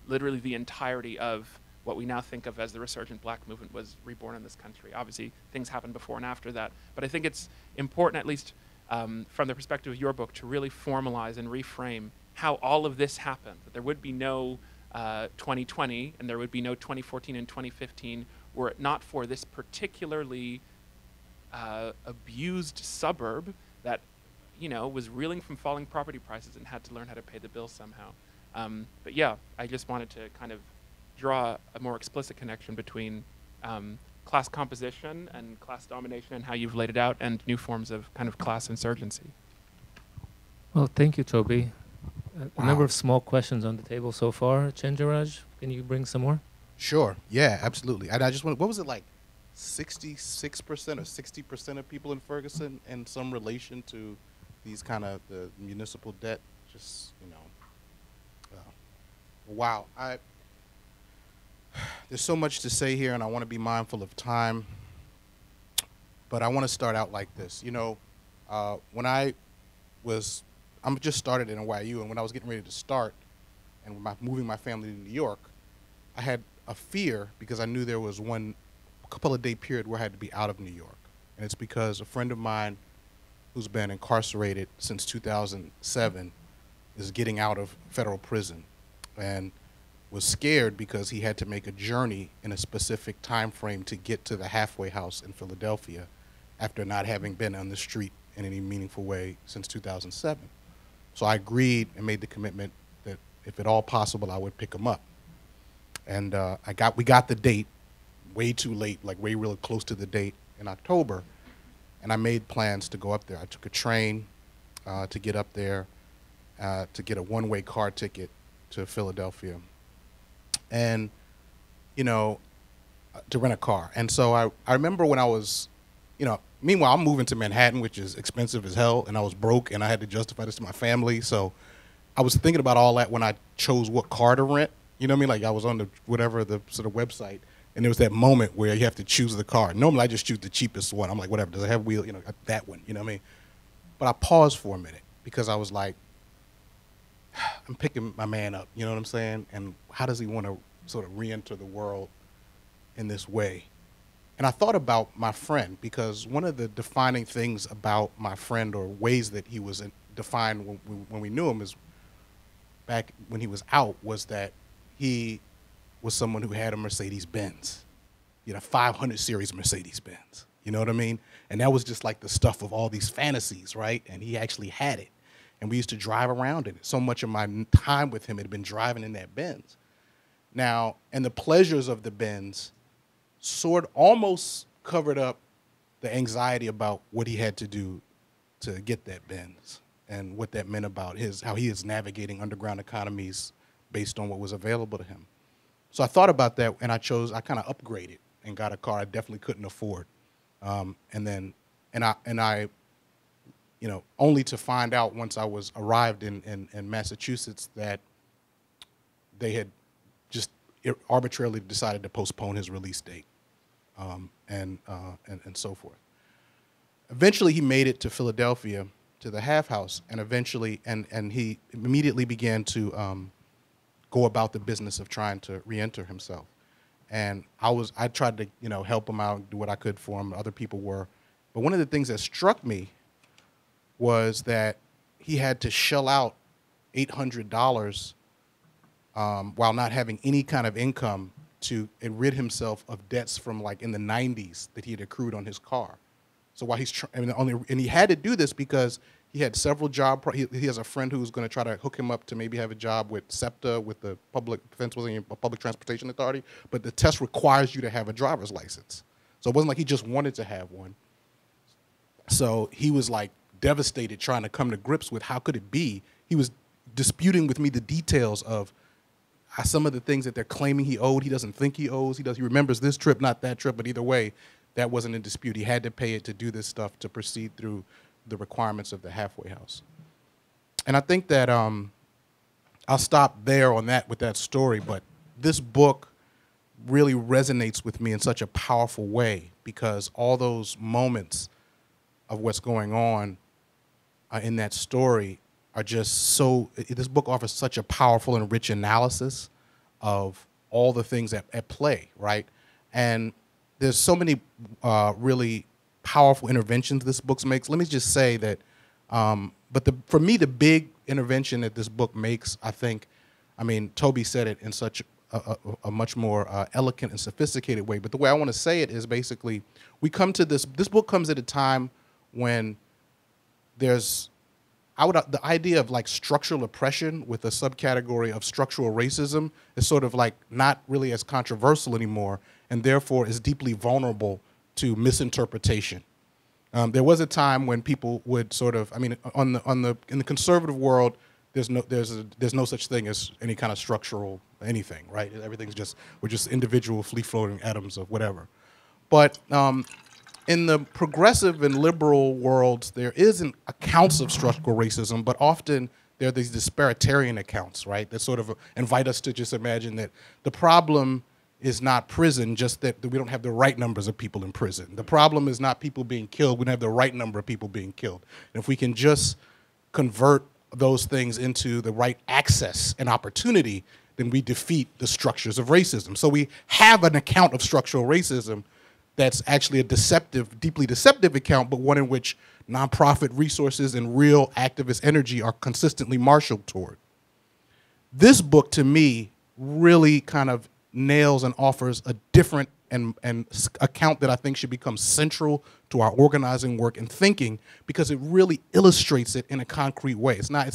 literally the entirety of what we now think of as the resurgent black movement was reborn in this country. Obviously, things happened before and after that, but I think it's important, at least from the perspective of your book, to really formalize and reframe how all of this happened, that there would be no 2020 and there would be no 2014 and 2015 were it not for this particularly abused suburb that, you know, was reeling from falling property prices and had to learn how to pay the bills somehow. But yeah, I just wanted to kind of draw a more explicit connection between class composition and class domination and how you've laid it out, and new forms of kind of class insurgency. Well, thank you, Tobi. A number of small questions on the table so far. Chenjerai, can you bring some more? Sure. Yeah, absolutely. And I just want, what was it, like 66% or 60% of people in Ferguson in some relation to these kind of the municipal debt? Just, you know, wow. There's so much to say here, and I want to be mindful of time, but I want to start out like this. You know, when I'm just started in NYU, and when I was getting ready to start and moving my family to New York, I had a fear because I knew there was a couple of day period where I had to be out of New York. And it's because a friend of mine who's been incarcerated since 2007 is getting out of federal prison. And was scared because he had to make a journey in a specific time frame to get to the halfway house in Philadelphia after not having been on the street in any meaningful way since 2007. So I agreed and made the commitment that if at all possible, I would pick him up. And we got the date way too late, like way really close to the date in October. And I made plans to go up there. I took a train to get up there, to get a one-way car ticket to Philadelphia. And, you know, to rent a car. And so I remember when I was, you know, meanwhile, I'm moving to Manhattan, which is expensive as hell, and I was broke, and I had to justify this to my family. So I was thinking about all that when I chose what car to rent. You know what I mean? Like I was on the sort of website, and there was that moment where you have to choose the car. Normally, I just choose the cheapest one. I'm like, whatever, does it have wheel? You know, that one. You know what I mean? But I paused for a minute because I was like, I'm picking my man up. You know what I'm saying? And how does he want to sort of re-enter the world in this way? And I thought about my friend, because one of the defining things about my friend, or ways that he was defined when we knew him, is back when he was out, was that he was someone who had a Mercedes-Benz, you know, 500 series Mercedes-Benz. You know what I mean? And that was just like the stuff of all these fantasies, right? And he actually had it. And we used to drive around in it. So much of my time with him had been driving in that Benz. Now, and the pleasures of the Benz almost covered up the anxiety about what he had to do to get that Benz, and what that meant about how he is navigating underground economies based on what was available to him. So I thought about that, and I kind of upgraded and got a car I definitely couldn't afford. And I, you know, only to find out once I arrived in Massachusetts that they had just arbitrarily decided to postpone his release date, and so forth. Eventually, he made it to Philadelphia, to the half house, and he immediately began to go about the business of trying to re-enter himself. And I tried to, you know, help him out, do what I could for him. Other people were, but one of the things that struck me was that he had to shell out $800 while not having any kind of income to rid himself of debts from like in the 90s that he had accrued on his car. So while and he had to do this because he had several he has a friend who was going to try to hook him up to maybe have a job with SEPTA, with the Public Transportation Authority, but the test requires you to have a driver's license. So it wasn't like he just wanted to have one. So he was like devastated, trying to come to grips with how could it be. He was disputing with me the details of some of the things that they're claiming he owed. He doesn't think he owes. He remembers this trip, not that trip, but either way, that wasn't in dispute. He had to pay it to do this stuff, to proceed through the requirements of the halfway house. And I think that I'll stop there on that with that story, but this book really resonates with me in such a powerful way, because all those moments of what's going on in that story are just so, this book offers such a powerful and rich analysis of all the things at play, right? And there's so many really powerful interventions this book makes. Let me just say that, for me, the big intervention that this book makes, I think, I mean, Tobi said it in such a much more elegant and sophisticated way, but the way I want to say it is basically, we come to this book comes at a time when there's, the idea of like structural oppression with a subcategory of structural racism is sort of like not really as controversial anymore, and therefore is deeply vulnerable to misinterpretation. There was a time when people would sort of, I mean, in the conservative world, there's no such thing as any kind of structural anything, right? We're just individual free-floating atoms of whatever. But in the progressive and liberal worlds, there isn't accounts of structural racism, but often there are these disparitarian accounts, right? That sort of invite us to just imagine that the problem is not prison, just that we don't have the right numbers of people in prison. The problem is not people being killed, we don't have the right number of people being killed. And if we can just convert those things into the right access and opportunity, then we defeat the structures of racism. So we have an account of structural racism that's actually a deeply deceptive account, but one in which nonprofit resources and real activist energy are consistently marshaled toward. This book, to me, really kind of nails and offers a different account that I think should become central to our organizing work and thinking, because it really illustrates it in a concrete way. It's not,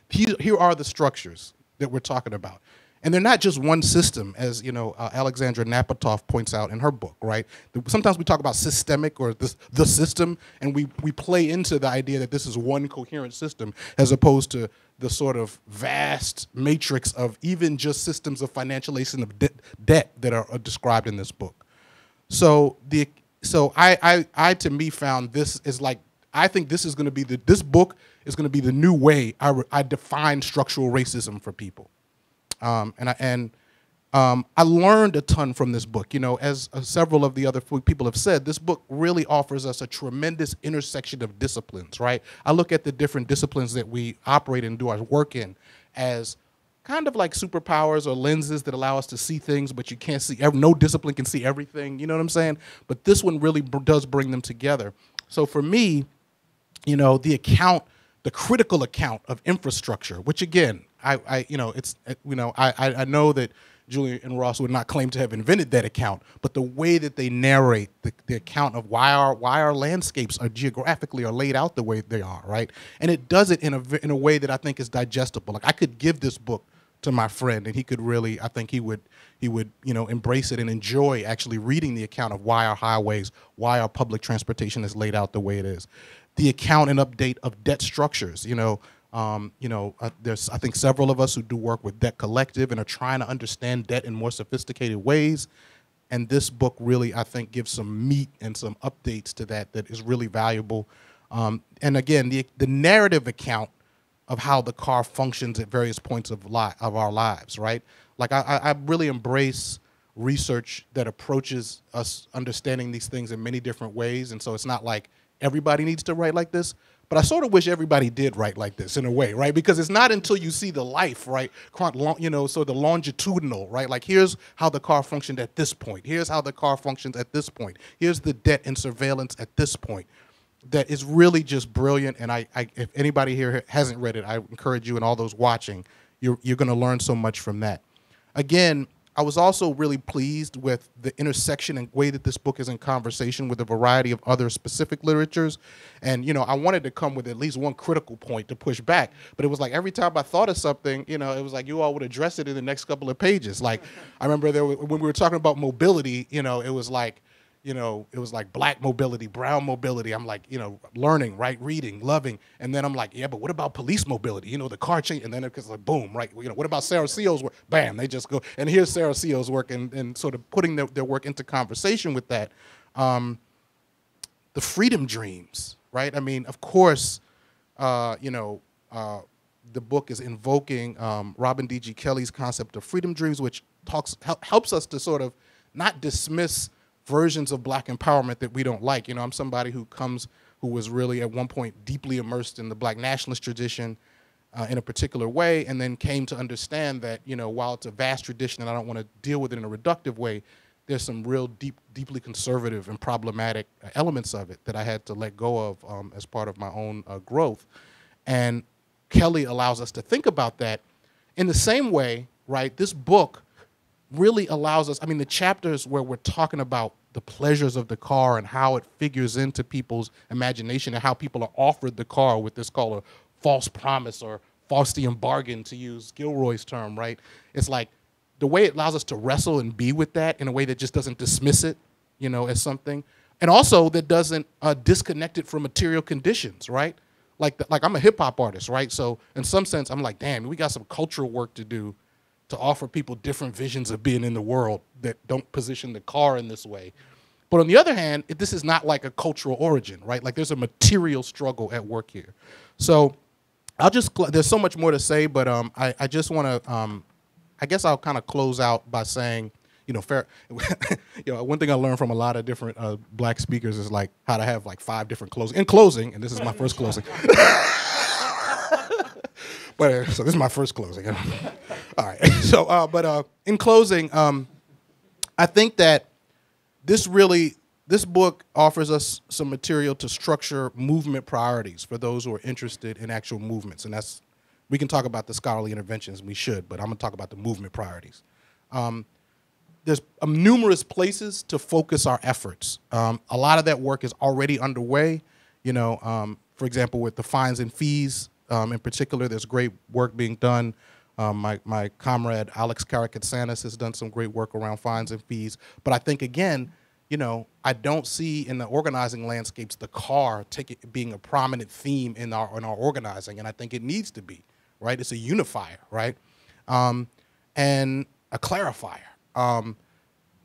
here are the structures that we're talking about. And they're not just one system, as Alexandra Napatoff points out in her book, right? Sometimes we talk about systemic or the system, and we play into the idea that this is one coherent system, as opposed to the sort of vast matrix of even just systems of financialization of debt that are described in this book. So I to me found this is like, I think this is going to be this book is going to be the new way I define structural racism for people. I learned a ton from this book. As several of the other people have said, this book really offers us a tremendous intersection of disciplines, right? I look at the different disciplines that we operate and do our work in as kind of like superpowers or lenses that allow us to see things, but you can't see, no discipline can see everything, you know what I'm saying? But this one really does bring them together. So for me, the critical account of infrastructure, which again, I know that Julia and Ross would not claim to have invented that account, but the way that they narrate the account of why our landscapes are geographically are laid out the way they are, right? And it does it in a way that I think is digestible. Like, I could give this book to my friend, and he could really, I think he would embrace it and enjoy actually reading the account of why our highways, why our public transportation is laid out the way it is. The account and update of debt structures, there's, I think, several of us who do work with Debt Collective and are trying to understand debt in more sophisticated ways. And this book really, I think, gives some meat and some updates to that is really valuable. And again, the narrative account of how the car functions at various points of our lives, right? Like, I really embrace research that approaches us understanding these things in many different ways. And so it's not like everybody needs to write like this, but I sort of wish everybody did write like this in a way, right? Because it's not until you see the life, right? So the longitudinal, right? Like, here's how the car functioned at this point. Here's how the car functions at this point. Here's the debt and surveillance at this point. That is really just brilliant. And if anybody here hasn't read it, I encourage you and all those watching, you're going to learn so much from that. Again, I was also really pleased with the intersection and way that this book is in conversation with a variety of other specific literatures. And, I wanted to come with at least one critical point to push back. But it was like every time I thought of something, it was like you all would address it in the next couple of pages. Like, I remember when we were talking about mobility, it was like, black mobility, brown mobility. I'm like, learning, right, reading, loving. And then I'm like, yeah, but what about police mobility? The car change. And then it's like, boom, right? What about Sarah Seal's work? Bam, they just go. And here's Sarah Seal's work and sort of putting their work into conversation with that. The freedom dreams, right? I mean, of course, the book is invoking Robin D.G. Kelley's concept of freedom dreams, which helps us to sort of not dismiss versions of black empowerment that we don't like. I'm somebody who was really at one point deeply immersed in the black nationalist tradition in a particular way, and then came to understand that, while it's a vast tradition and I don't want to deal with it in a reductive way, there's some real deeply conservative and problematic elements of it that I had to let go of as part of my own growth. And Kelley allows us to think about that in the same way, right? This book really allows us, the chapters where we're talking about the pleasures of the car and how it figures into people's imagination and how people are offered the car with this called a false promise or Faustian bargain, to use Gilroy's term, right? It's like the way it allows us to wrestle and be with that in a way that just doesn't dismiss it, as something. And also that doesn't disconnect it from material conditions, right? Like I'm a hip hop artist, right? So in some sense, I'm like, damn, we got some cultural work to do to offer people different visions of being in the world that don't position the car in this way. But on the other hand, this is not like a cultural origin, right? Like, there's a material struggle at work here. So there's so much more to say, but I just want to, I guess I'll kind of close out by saying, one thing I learned from a lot of different black speakers is like how to have like 5 different closing. In closing, and this is my first closing. But so this is my first closing. All right. So, in closing, I think that this book offers us some material to structure movement priorities for those who are interested in actual movements, and that's We can talk about the scholarly interventions, we should, but I'm going to talk about the movement priorities. There's numerous places to focus our efforts. A lot of that work is already underway. You know, for example, with the fines and fees in particular, there's great work being done. My comrade Alex Karakatsanis has done some great work around fines and fees. But I think, again, you know, I don't see in the organizing landscapes the car being a prominent theme in our organizing, and I think it needs to be, right? It's a unifier, right? And a clarifier.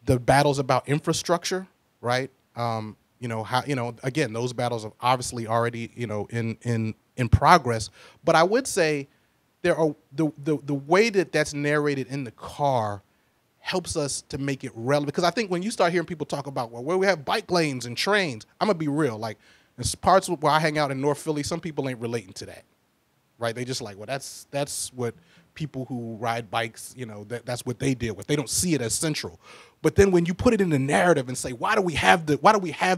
The battles about infrastructure, right? You know, how, you know, again, those battles are obviously already, you know, in progress. But I would say there are the way that that's narrated in the car helps us to make it relevant. Because I think when you start hearing people talk about, well, where we have bike lanes and trains, I'm gonna be real. Like, in parts where I hang out in North Philly, some people ain't relating to that, right? They just like, well, that's what people who ride bikes, you know, that's what they deal with. They don't see it as central. But then when you put it in the narrative and say, why do we have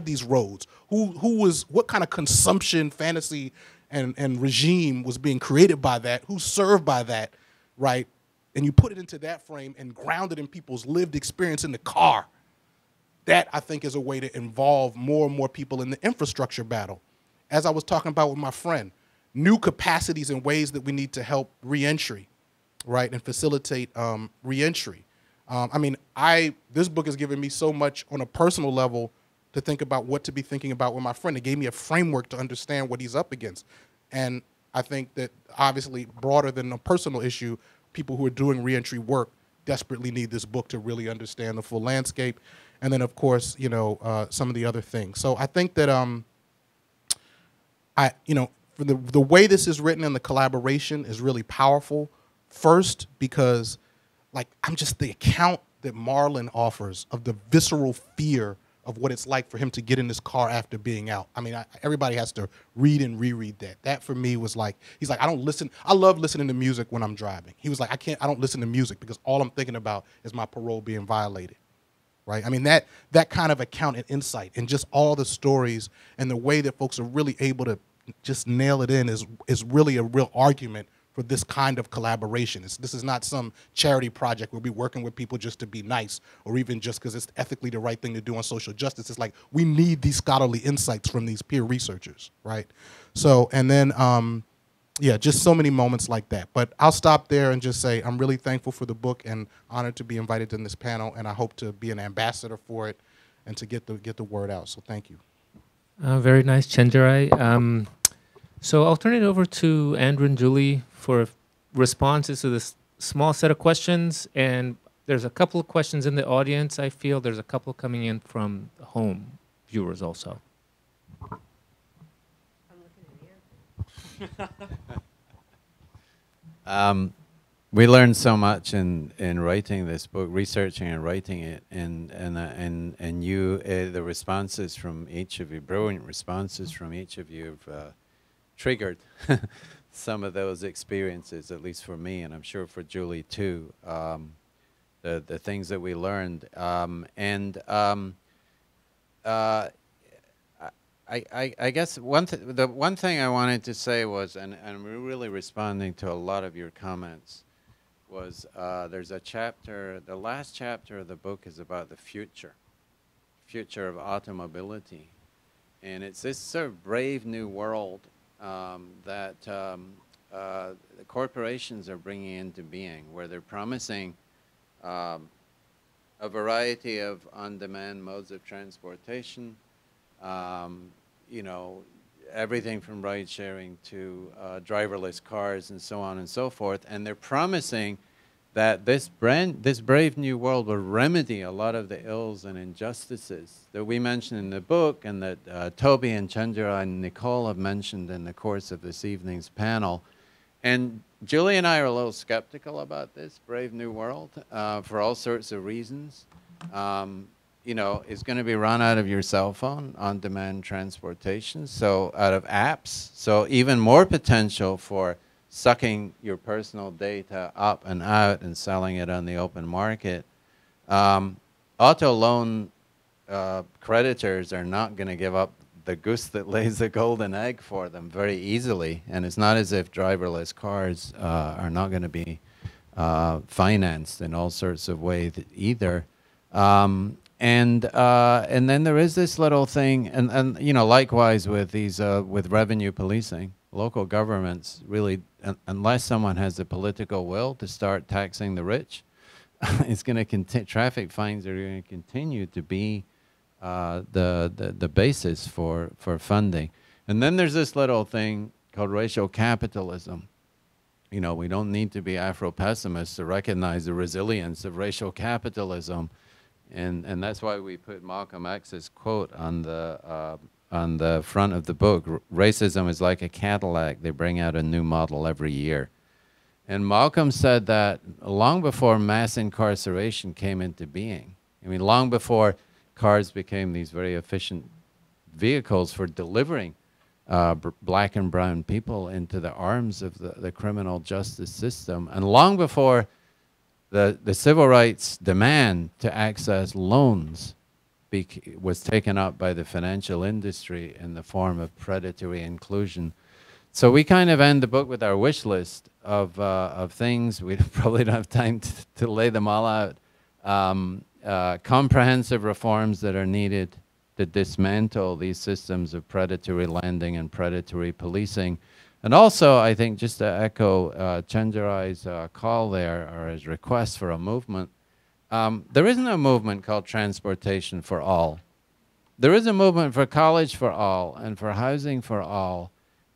these roads? What kind of consumption fantasy and regime was being created by that? Who's served by that, right? And you put it into that frame and ground it in people's lived experience in the car. That, I think, is a way to involve more and more people in the infrastructure battle. As I was talking about with my friend, new capacities and ways that we need to help reentry, right, and facilitate reentry. I mean, this book has given me so much on a personal level to think about what to be thinking about with my friend. It gave me a framework to understand what he's up against. And I think that, obviously, broader than a personal issue, people who are doing reentry work desperately need this book to really understand the full landscape. And then, of course, you know, some of the other things. So I think that, you know, for the way this is written and the collaboration is really powerful. First, because, like, I'm just the account that Marlon offers of the visceral fear of what it's like for him to get in this car after being out. I mean, everybody has to read and reread that. That for me was like, he's like, I love listening to music when I'm driving. He was like, I don't listen to music because all I'm thinking about is my parole being violated, right? I mean, that kind of account and insight and just all the stories and the way that folks are really able to just nail it in is really a real argument for this kind of collaboration. This is not some charity project where we're working with people just to be nice or even just because it's ethically the right thing to do on social justice. It's like we need these scholarly insights from these peer researchers, right? So, and then, yeah, just so many moments like that. But I'll stop there and just say I'm really thankful for the book and honored to be invited in this panel, and I hope to be an ambassador for it and to get the word out. So thank you. Very nice, Chenjerai. So I'll turn it over to Andrew and Julie for responses to this small set of questions. And there's a couple of questions in the audience, I feel. There's a couple coming in from home viewers also. I'm looking at you. We learned so much in writing this book, researching and writing it, and you, the responses from each of you, brilliant responses from each of you have triggered some of those experiences, at least for me, and I'm sure for Julie too, the things that we learned. I guess the one thing I wanted to say was, and we're really responding to a lot of your comments, was there's a chapter, the last chapter of the book is about the future of automobility. And it's this sort of brave new world that the corporations are bringing into being, where they're promising a variety of on-demand modes of transportation, you know, everything from ride sharing to driverless cars and so on and so forth. And they're promising that this brave new world will remedy a lot of the ills and injustices that we mentioned in the book and that Tobi and Chenjerai and Nicole have mentioned in the course of this evening's panel. And Julie and I are a little skeptical about this brave new world for all sorts of reasons. You know, it's going to be run out of your cell phone, on-demand transportation, so out of apps, so even more potential for sucking your personal data up and out and selling it on the open market. Auto loan creditors are not going to give up the goose that lays the golden egg for them very easily. And it's not as if driverless cars are not going to be financed in all sorts of ways either. And then there is this little thing, and you know, likewise with these with revenue policing, local governments really, unless someone has the political will to start taxing the rich, it's going to continue. Traffic fines are going to continue to be the basis for funding. And then there's this little thing called racial capitalism. You know, we don't need to be Afro-pessimists to recognize the resilience of racial capitalism. And that's why we put Malcolm X's quote on the front of the book. Racism is like a Cadillac. They bring out a new model every year. And Malcolm said that long before mass incarceration came into being. I mean, long before cars became these very efficient vehicles for delivering black and brown people into the arms of the criminal justice system. And long before the civil rights demand to access loans was taken up by the financial industry in the form of predatory inclusion. So we kind of end the book with our wish list of things. We probably don't have time to lay them all out. Comprehensive reforms that are needed to dismantle these systems of predatory lending and predatory policing. And also, I think, just to echo Chenjerai's call there, or his request for a movement, there isn't a movement called Transportation for All. There is a movement for college for all and for housing for all.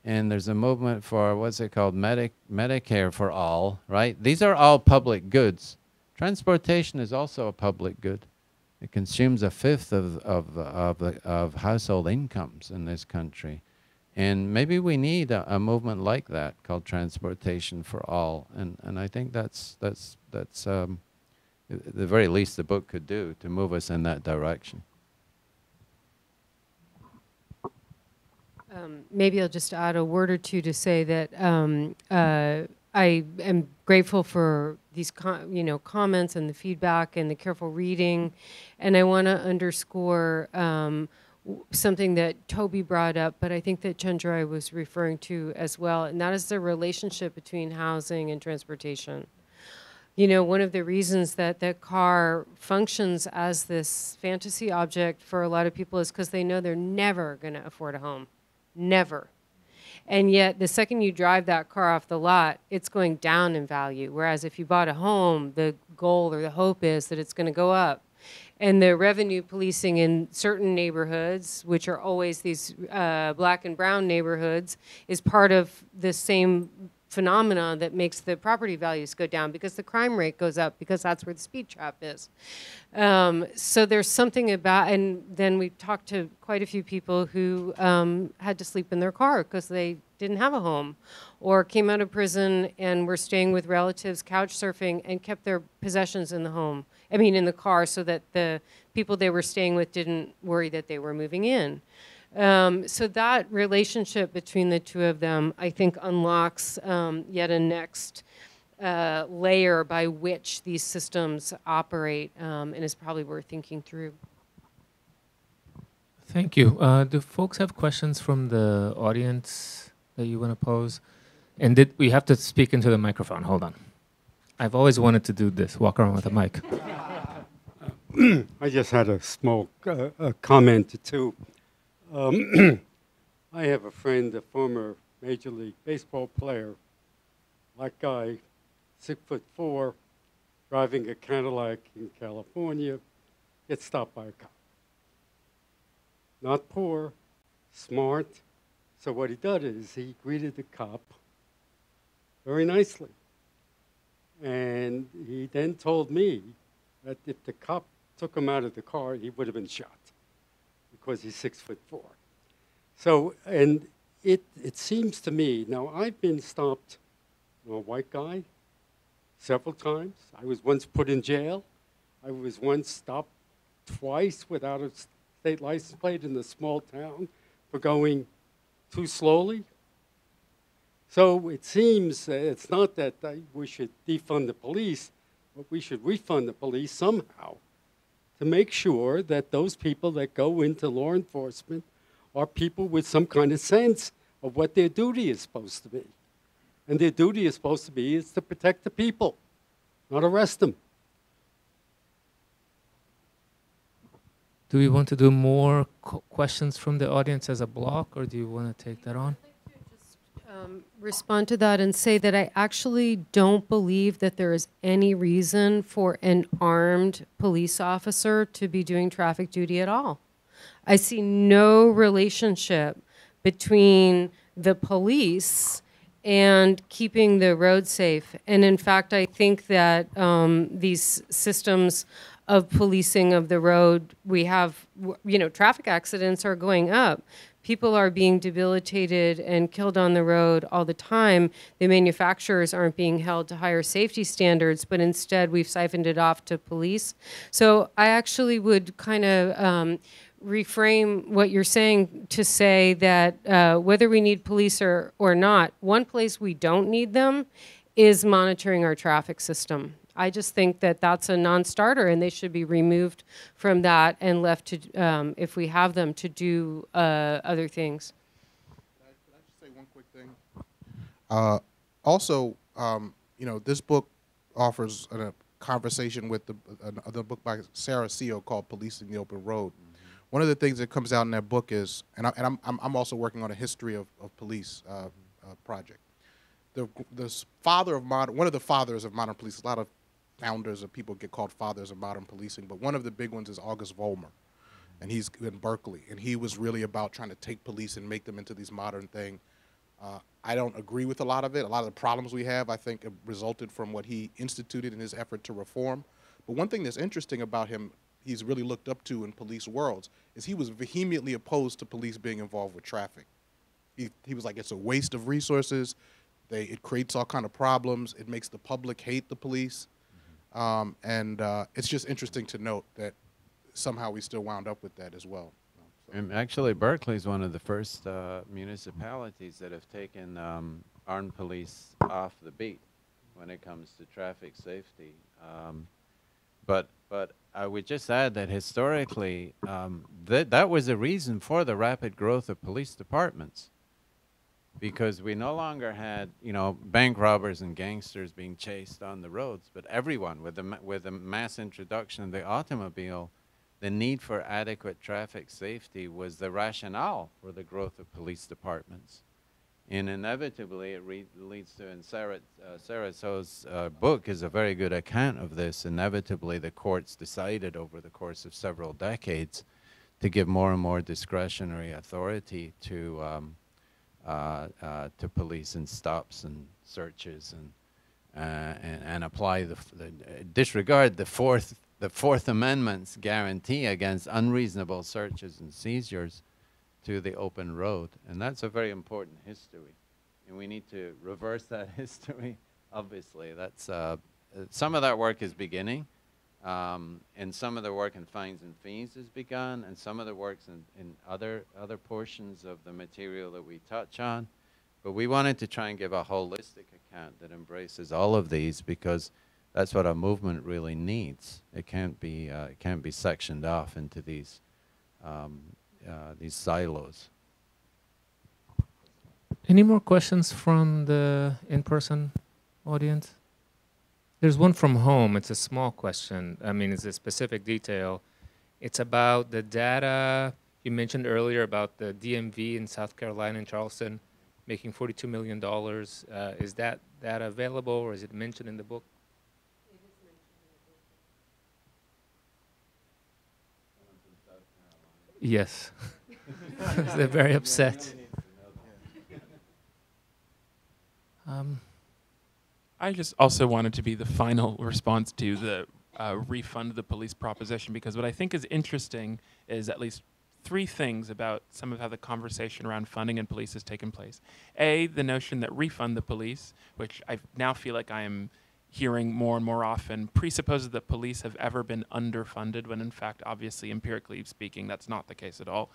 And there's a movement for, what's it called, Medicare for all, right? These are all public goods. Transportation is also a public good. It consumes a fifth of household incomes in this country. And maybe we need a movement like that called Transportation for All. And I think that's the very least the book could do to move us in that direction. Maybe I'll just add a word or two to say that I am grateful for these comments and the feedback and the careful reading, and I want to underscore something that Tobi brought up, but I think that Chenjerai was referring to as well, and that is the relationship between housing and transportation. You know, one of the reasons that the car functions as this fantasy object for a lot of people is because they know they're never going to afford a home. Never. And yet, the second you drive that car off the lot, it's going down in value. Whereas if you bought a home, the goal or the hope is that it's going to go up. And the revenue policing in certain neighborhoods, which are always these black and brown neighborhoods, is part of the same phenomena that makes the property values go down because the crime rate goes up because that's where the speed trap is. So there's something about, and then we talked to quite a few people who had to sleep in their car because they didn't have a home, or came out of prison and were staying with relatives, couch surfing, and kept their possessions in the home. I mean, in the car, so that the people they were staying with didn't worry that they were moving in. So that relationship between the two of them, I think, unlocks yet a next layer by which these systems operate, and is probably worth thinking through. Thank you. Do folks have questions from the audience that you want to pose? And we have to speak into the microphone. Hold on. I've always wanted to do this, walk around with a mic. I just had a small comment too. I have a friend, a former Major League Baseball player, black guy, 6'4", driving a Cadillac in California, gets stopped by a cop. Not poor, smart. So what he did is he greeted the cop very nicely. And he then told me that if the cop took him out of the car, he would have been shot because he's 6'4". So, and it seems to me, now I've been stopped, I'm a white guy, several times. I was once put in jail. I was once stopped twice without a state license plate in a small town for going too slowly. So it seems it's not that we should defund the police, but we should refund the police somehow to make sure that those people that go into law enforcement are people with some kind of sense of what their duty is supposed to be. And their duty is supposed to be is to protect the people, not arrest them. Do we want to do more questions from the audience as a block, or do you want to take that on? Respond to that and say that I actually don't believe that there is any reason for an armed police officer to be doing traffic duty at all. I see no relationship between the police and keeping the road safe. And in fact, I think that these systems of policing of the road, we have, traffic accidents are going up. People are being debilitated and killed on the road all the time. The manufacturers aren't being held to higher safety standards, but instead we've siphoned it off to police. So I actually would kind of reframe what you're saying to say that whether we need police or not, one place we don't need them is monitoring our traffic system. I just think that that's a non-starter, and they should be removed from that and left to, if we have them, to do other things. Can I just say one quick thing? Also, this book offers a conversation with the book by Sarah Seo called "Policing the Open Road." One of the things that comes out in that book is, and I'm also working on a history of police project. The father of modern, one of the fathers of modern police. A lot of founders of people get called fathers of modern policing, but one of the big ones is August Vollmer, and he's in Berkeley, and he was really about trying to take police and make them into these modern thing. I don't agree with a lot of it. A lot of the problems we have, I think, have resulted from what he instituted in his effort to reform. But one thing that's interesting about him, he's really looked up to in police worlds, is he was vehemently opposed to police being involved with traffic. He was like, it's a waste of resources. It creates all kind of problems. It makes the public hate the police. It's just interesting to note that somehow we still wound up with that as well. And actually, Berkeley is one of the first municipalities that have taken armed police off the beat when it comes to traffic safety. But I would just add that historically, that was a reason for the rapid growth of police departments, because we no longer had, bank robbers and gangsters being chased on the roads, but everyone, with the mass introduction of the automobile, the need for adequate traffic safety was the rationale for the growth of police departments. And inevitably, it leads to, and Sarah Seo's book is a very good account of this. Inevitably, the courts decided over the course of several decades to give more and more discretionary authority to police and stops and searches and apply disregard the Fourth Amendment's guarantee against unreasonable searches and seizures to the open road. And that's a very important history, and we need to reverse that history. Obviously, that's some of that work is beginning, and some of the work in fines and fees has begun, and some of the works in other portions of the material that we touch on. But we wanted to try and give a holistic account that embraces all of these, because that's what our movement really needs. It can't be sectioned off into these silos. Any more questions from the in-person audience? There's one from home. It's a small question. I mean, it's a specific detail. It's about the data you mentioned earlier about the DMV in South Carolina and Charleston making $42 million. Is that data available, or is it mentioned in the book? It is mentioned in the book. Yes. They're very upset. I just also wanted to be the final response to the refund the police proposition, because what I think is interesting is at least three things about some of how the conversation around funding and police has taken place. A, the notion that refund the police, which I now feel like I am hearing more and more often, presupposes that police have ever been underfunded, when in fact, obviously, empirically speaking, that's not the case at all.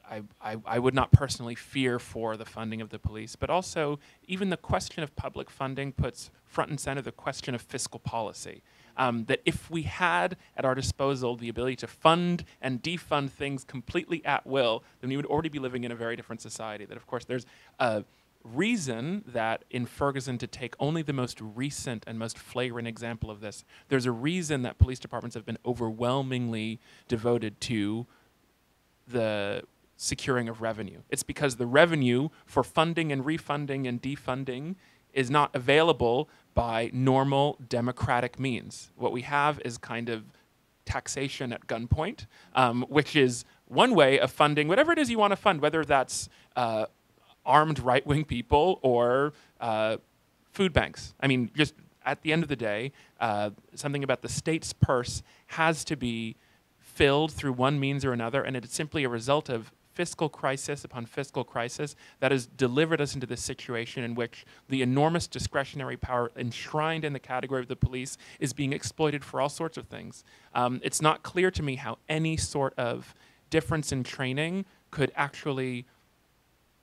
I would not personally fear for the funding of the police, but also even the question of public funding puts front and center the question of fiscal policy. That if we had at our disposal the ability to fund and defund things completely at will, then we would already be living in a very different society. That, of course, there's a reason that in Ferguson, to take only the most recent and most flagrant example of this, there's a reason that police departments have been overwhelmingly devoted to the securing of revenue. It's because the revenue for funding and refunding and defunding is not available by normal democratic means. What we have is kind of taxation at gunpoint, which is one way of funding whatever it is you want to fund, whether that's armed right-wing people or food banks. I mean, just at the end of the day, something about the state's purse has to be filled through one means or another, and it's simply a result of fiscal crisis upon fiscal crisis that has delivered us into this situation in which the enormous discretionary power enshrined in the category of the police is being exploited for all sorts of things. It's not clear to me how any sort of difference in training could actually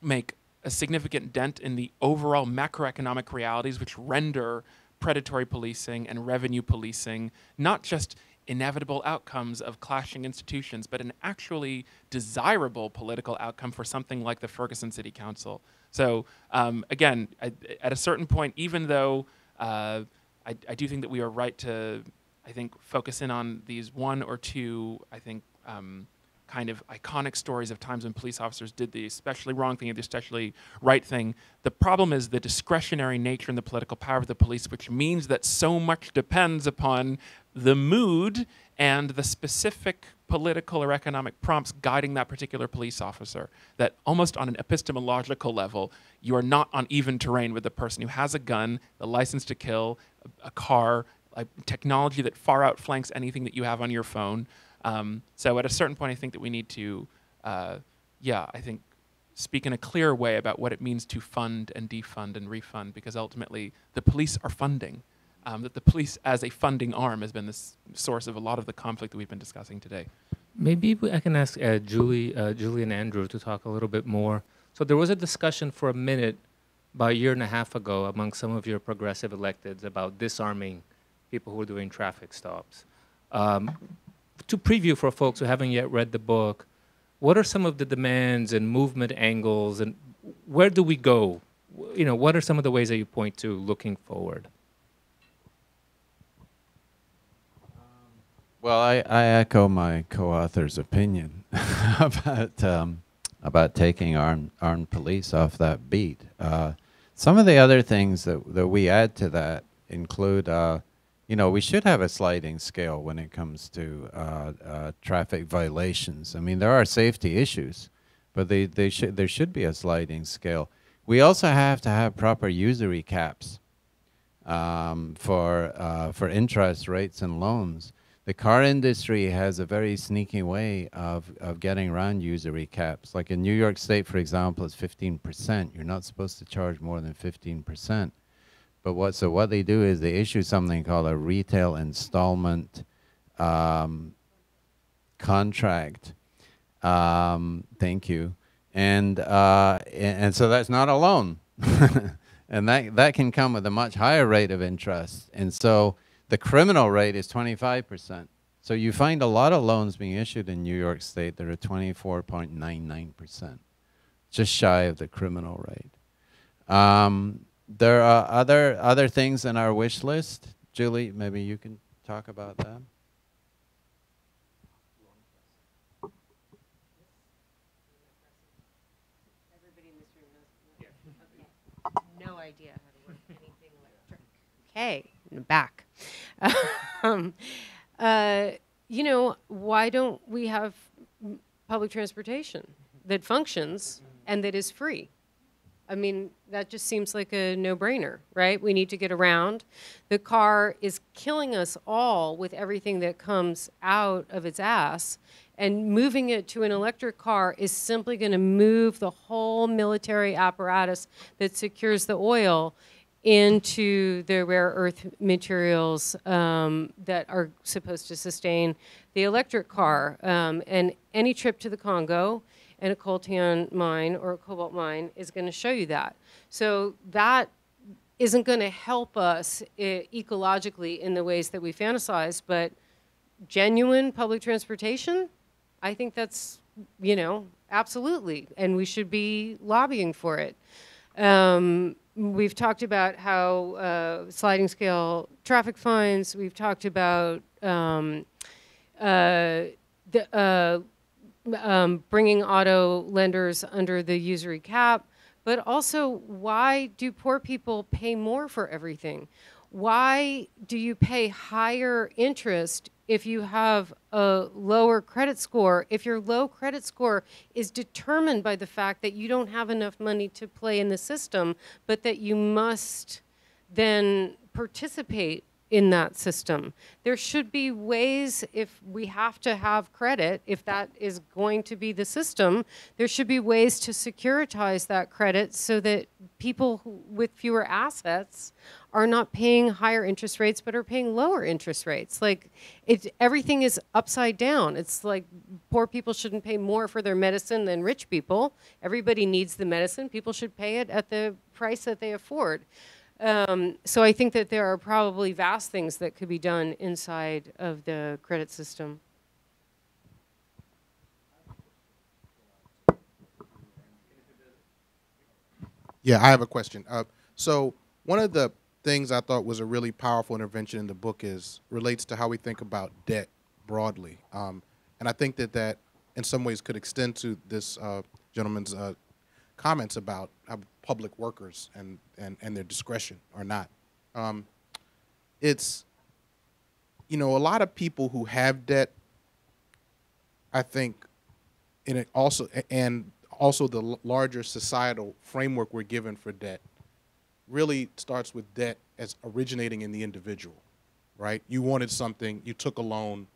make a significant dent in the overall macroeconomic realities which render predatory policing and revenue policing not just inevitable outcomes of clashing institutions, but an actually desirable political outcome for something like the Ferguson City Council. So again, at a certain point, even though I do think that we are right to, I think, focus in on these one or two, I think, kind of iconic stories of times when police officers did the especially wrong thing and the especially right thing. The problem is the discretionary nature and the political power of the police, which means that so much depends upon the mood and the specific political or economic prompts guiding that particular police officer, that almost on an epistemological level, you are not on even terrain with the person who has a gun, the license to kill, a car, a technology that far outflanks anything that you have on your phone. So at a certain point, I think that we need to, I think, speak in a clear way about what it means to fund and defund and refund, because ultimately the police are funding. That the police as a funding arm has been the source of a lot of the conflict that we've been discussing today. Maybe I can ask Julie and Andrew to talk a little bit more. So there was a discussion for a minute about a year and a half ago among some of your progressive electeds about disarming people who are doing traffic stops. To preview for folks who haven't yet read the book, what are some of the demands and movement angles, and where do we go? You know, what are some of the ways that you point to looking forward? Well, I echo my co-author's opinion about taking armed police off that beat. Some of the other things that we add to that include, we should have a sliding scale when it comes to traffic violations. I mean, there are safety issues, but there should be a sliding scale. We also have to have proper usury caps for interest rates and loans. The car industry has a very sneaky way of getting around usury caps. Like in New York State, for example, it's 15%. You're not supposed to charge more than 15%. But what they do is they issue something called a retail installment contract. Thank you. And so that's not a loan. And that can come with a much higher rate of interest. And so the criminal rate is 25%. So you find a lot of loans being issued in New York State that are 24.99%, just shy of the criminal rate. There are other things in our wish list. Julie, maybe you can talk about that. Everybody in this room knows. Okay. No idea how to work anything electric. Okay, in the back. Why don't we have public transportation that functions and that is free? I mean, that just seems like a no-brainer, right? We need to get around. The car is killing us all with everything that comes out of its ass, and moving it to an electric car is simply going to move the whole military apparatus that secures the oil into the rare earth materials that are supposed to sustain the electric car. And any trip to the Congo, and a coltan mine or a cobalt mine is going to show you that. So that isn't going to help us ecologically in the ways that we fantasize, but genuine public transportation, I think that's, you know, absolutely, and we should be lobbying for it. We've talked about how sliding scale traffic fines. We've talked about bringing auto lenders under the usury cap, but also, why do poor people pay more for everything? Why do you pay higher interest if you have a lower credit score, if your low credit score is determined by the fact that you don't have enough money to play in the system, but that you must then participate in that system? There should be ways, if we have to have credit, if that is going to be the system, there should be ways to securitize that credit so that people with fewer assets are not paying higher interest rates, but are paying lower interest rates. Like, everything is upside down. It's like poor people shouldn't pay more for their medicine than rich people. Everybody needs the medicine. People should pay it at the price that they afford. So I think that there are probably vast things that could be done inside of the credit system. Yeah, I have a question. So one of the things I thought was a really powerful intervention in the book relates to how we think about debt broadly. And I think that in some ways could extend to this gentleman's comments about how public workers and their discretion or not. It's, you know, a lot of people who have debt, I think, and also the larger societal framework we're given for debt really starts with debt as originating in the individual, right? You wanted something, you took a loan,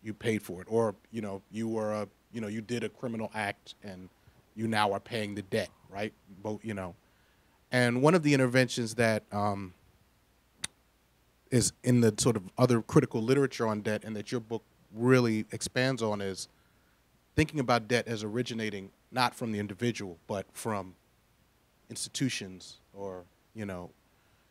you paid for it, or, you know, you did a criminal act and you now are paying the debt, right? Both, you know. And one of the interventions that is in the sort of other critical literature on debt, and that your book really expands on, is thinking about debt as originating not from the individual, but from institutions, or, you know.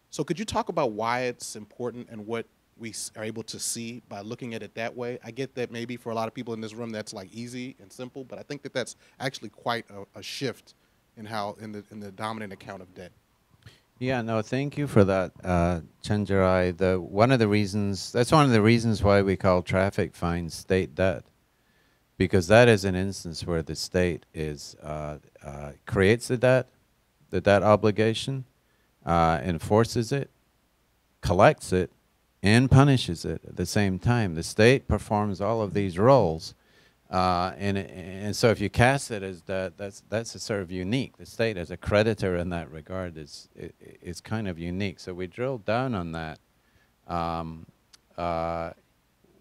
So could you talk about why it's important and what we are able to see by looking at it that way? I get that maybe for a lot of people in this room that's like easy and simple, but I think that that's actually quite a shift in how in the dominant account of debt. Yeah, no, thank you for that, Chenjerai. That's one of the reasons why we call traffic fines state debt, because that is an instance where the state creates the debt obligation, enforces it, collects it, and punishes it at the same time. The state performs all of these roles, and so if you cast it as that, that's a sort of unique. The state as a creditor in that regard is kind of unique. So we drilled down on that.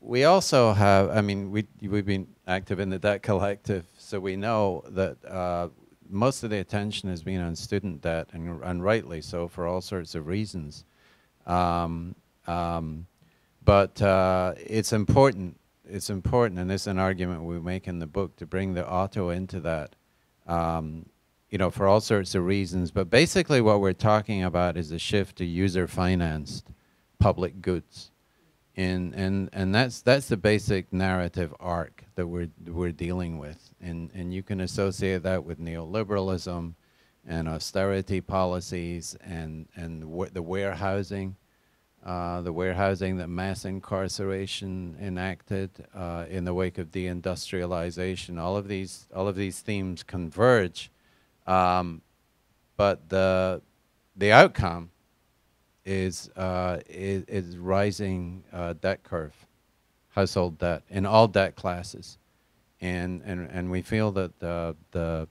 We also have, I mean, we've been active in the Debt Collective, so we know that most of the attention has been on student debt, and rightly so, for all sorts of reasons. But it's important, and this is an argument we make in the book, to bring the auto into that, you know, for all sorts of reasons. But basically what we're talking about is a shift to user-financed public goods. And that's the basic narrative arc that we're dealing with. And you can associate that with neoliberalism and austerity policies and the warehousing. The warehousing that mass incarceration enacted in the wake of deindustrialization. All of these themes converge, but the outcome is rising debt curve, household debt in all debt classes, and we feel that the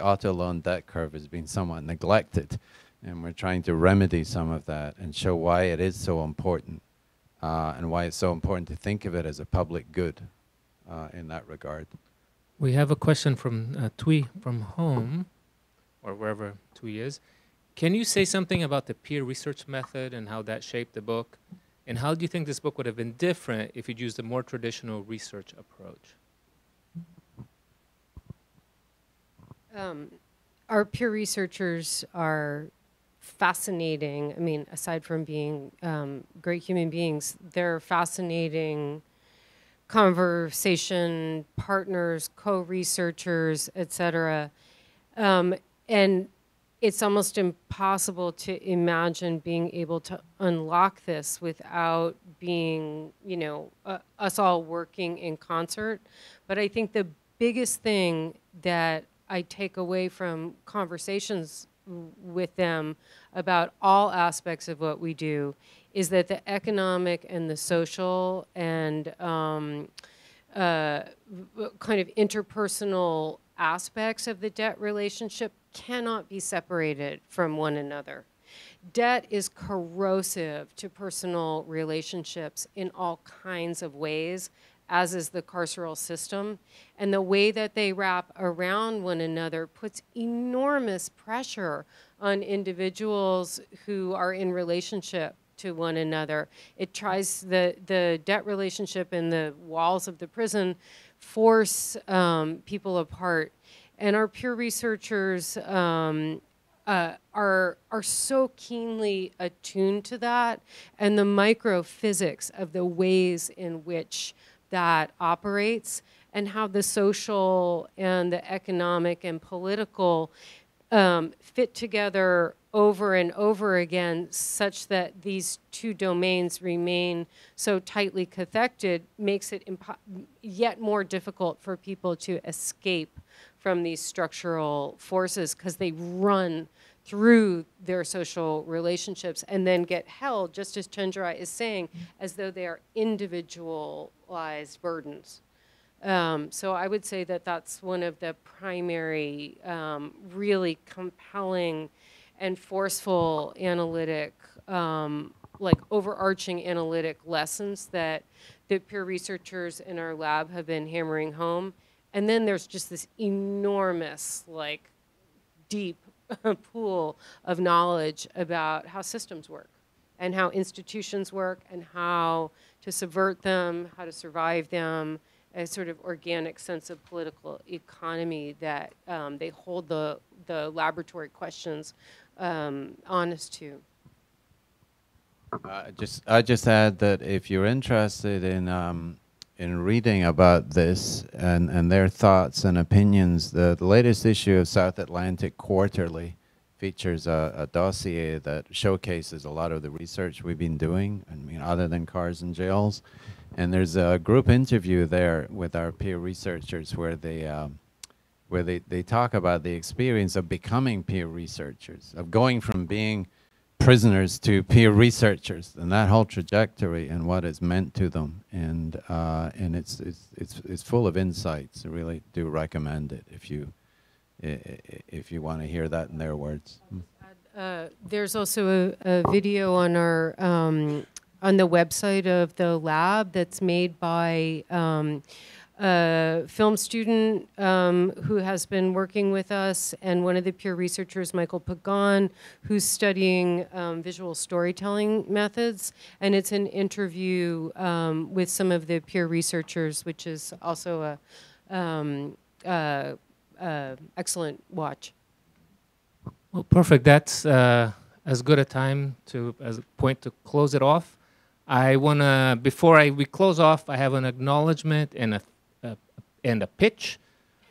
auto loan debt curve has been somewhat neglected. And we're trying to remedy some of that and show why it is so important, and why it's so important to think of it as a public good in that regard. We have a question from Tui from home, or wherever Tui is. Can you say something about the peer research method and how that shaped the book? And how do you think this book would have been different if you'd used a more traditional research approach? Our peer researchers are fascinating. I mean, aside from being great human beings, they're fascinating conversation partners, co-researchers, et cetera. And it's almost impossible to imagine being able to unlock this without being, you know, us all working in concert. But I think the biggest thing that I take away from conversations with them about all aspects of what we do is that the economic and the social and kind of interpersonal aspects of the debt relationship cannot be separated from one another. Debt is corrosive to personal relationships in all kinds of ways, as is the carceral system. And the way that they wrap around one another puts enormous pressure on individuals who are in relationship to one another. It tries, the debt relationship and the walls of the prison force people apart. And our peer researchers are so keenly attuned to that, and the microphysics of the ways in which that operates, and how the social and the economic and political fit together over and over again, such that these two domains remain so tightly connected, makes it yet more difficult for people to escape from these structural forces, because they run through their social relationships and then get held, just as Chenjerai is saying, as though they are individualized burdens. So I would say that that's one of the primary, really compelling and forceful analytic, like overarching analytic lessons that the peer researchers in our lab have been hammering home. And then there's just this enormous, like, deep pool of knowledge about how systems work and how institutions work and how to subvert them, how to survive them, a sort of organic sense of political economy that they hold the laboratory questions honest to. I just add that if you're interested in reading about this and their thoughts and opinions, the latest issue of South Atlantic Quarterly features a dossier that showcases a lot of the research we've been doing, I mean, other than cars and jails. And there's a group interview there with our peer researchers where they talk about the experience of becoming peer researchers, of going from being prisoners to peer researchers, and that whole trajectory and what it's meant to them, and it's full of insights. I really do recommend it if you want to hear that in their words. There's also a video on our on the website of the lab that's made by a film student who has been working with us, and one of the peer researchers, Michael Pagan, who's studying visual storytelling methods. And it's an interview with some of the peer researchers, which is also a excellent watch. Well, perfect. That's as good a time as a point to close it off. I wanna, before we close off, I have an acknowledgement and a pitch.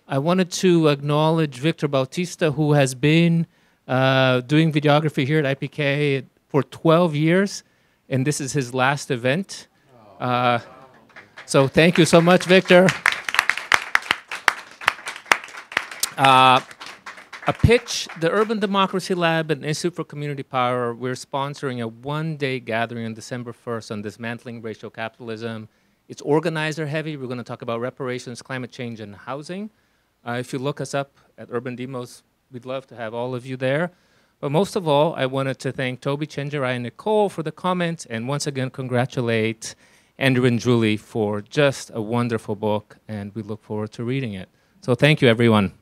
I wanted to acknowledge Victor Bautista, who has been doing videography here at IPK for 12 years, and this is his last event. So thank you so much, Victor. A pitch, the Urban Democracy Lab and Institute for Community Power, we're sponsoring a one-day gathering on December 1st on dismantling racial capitalism. It's organizer heavy. We're going to talk about reparations, climate change, and housing. If you look us up at Urban Demos, we'd love to have all of you there. But most of all, I wanted to thank Tobi, Chenjerai, and Nicole for the comments, and once again congratulate Andrew and Julie for just a wonderful book, and we look forward to reading it. So thank you, everyone.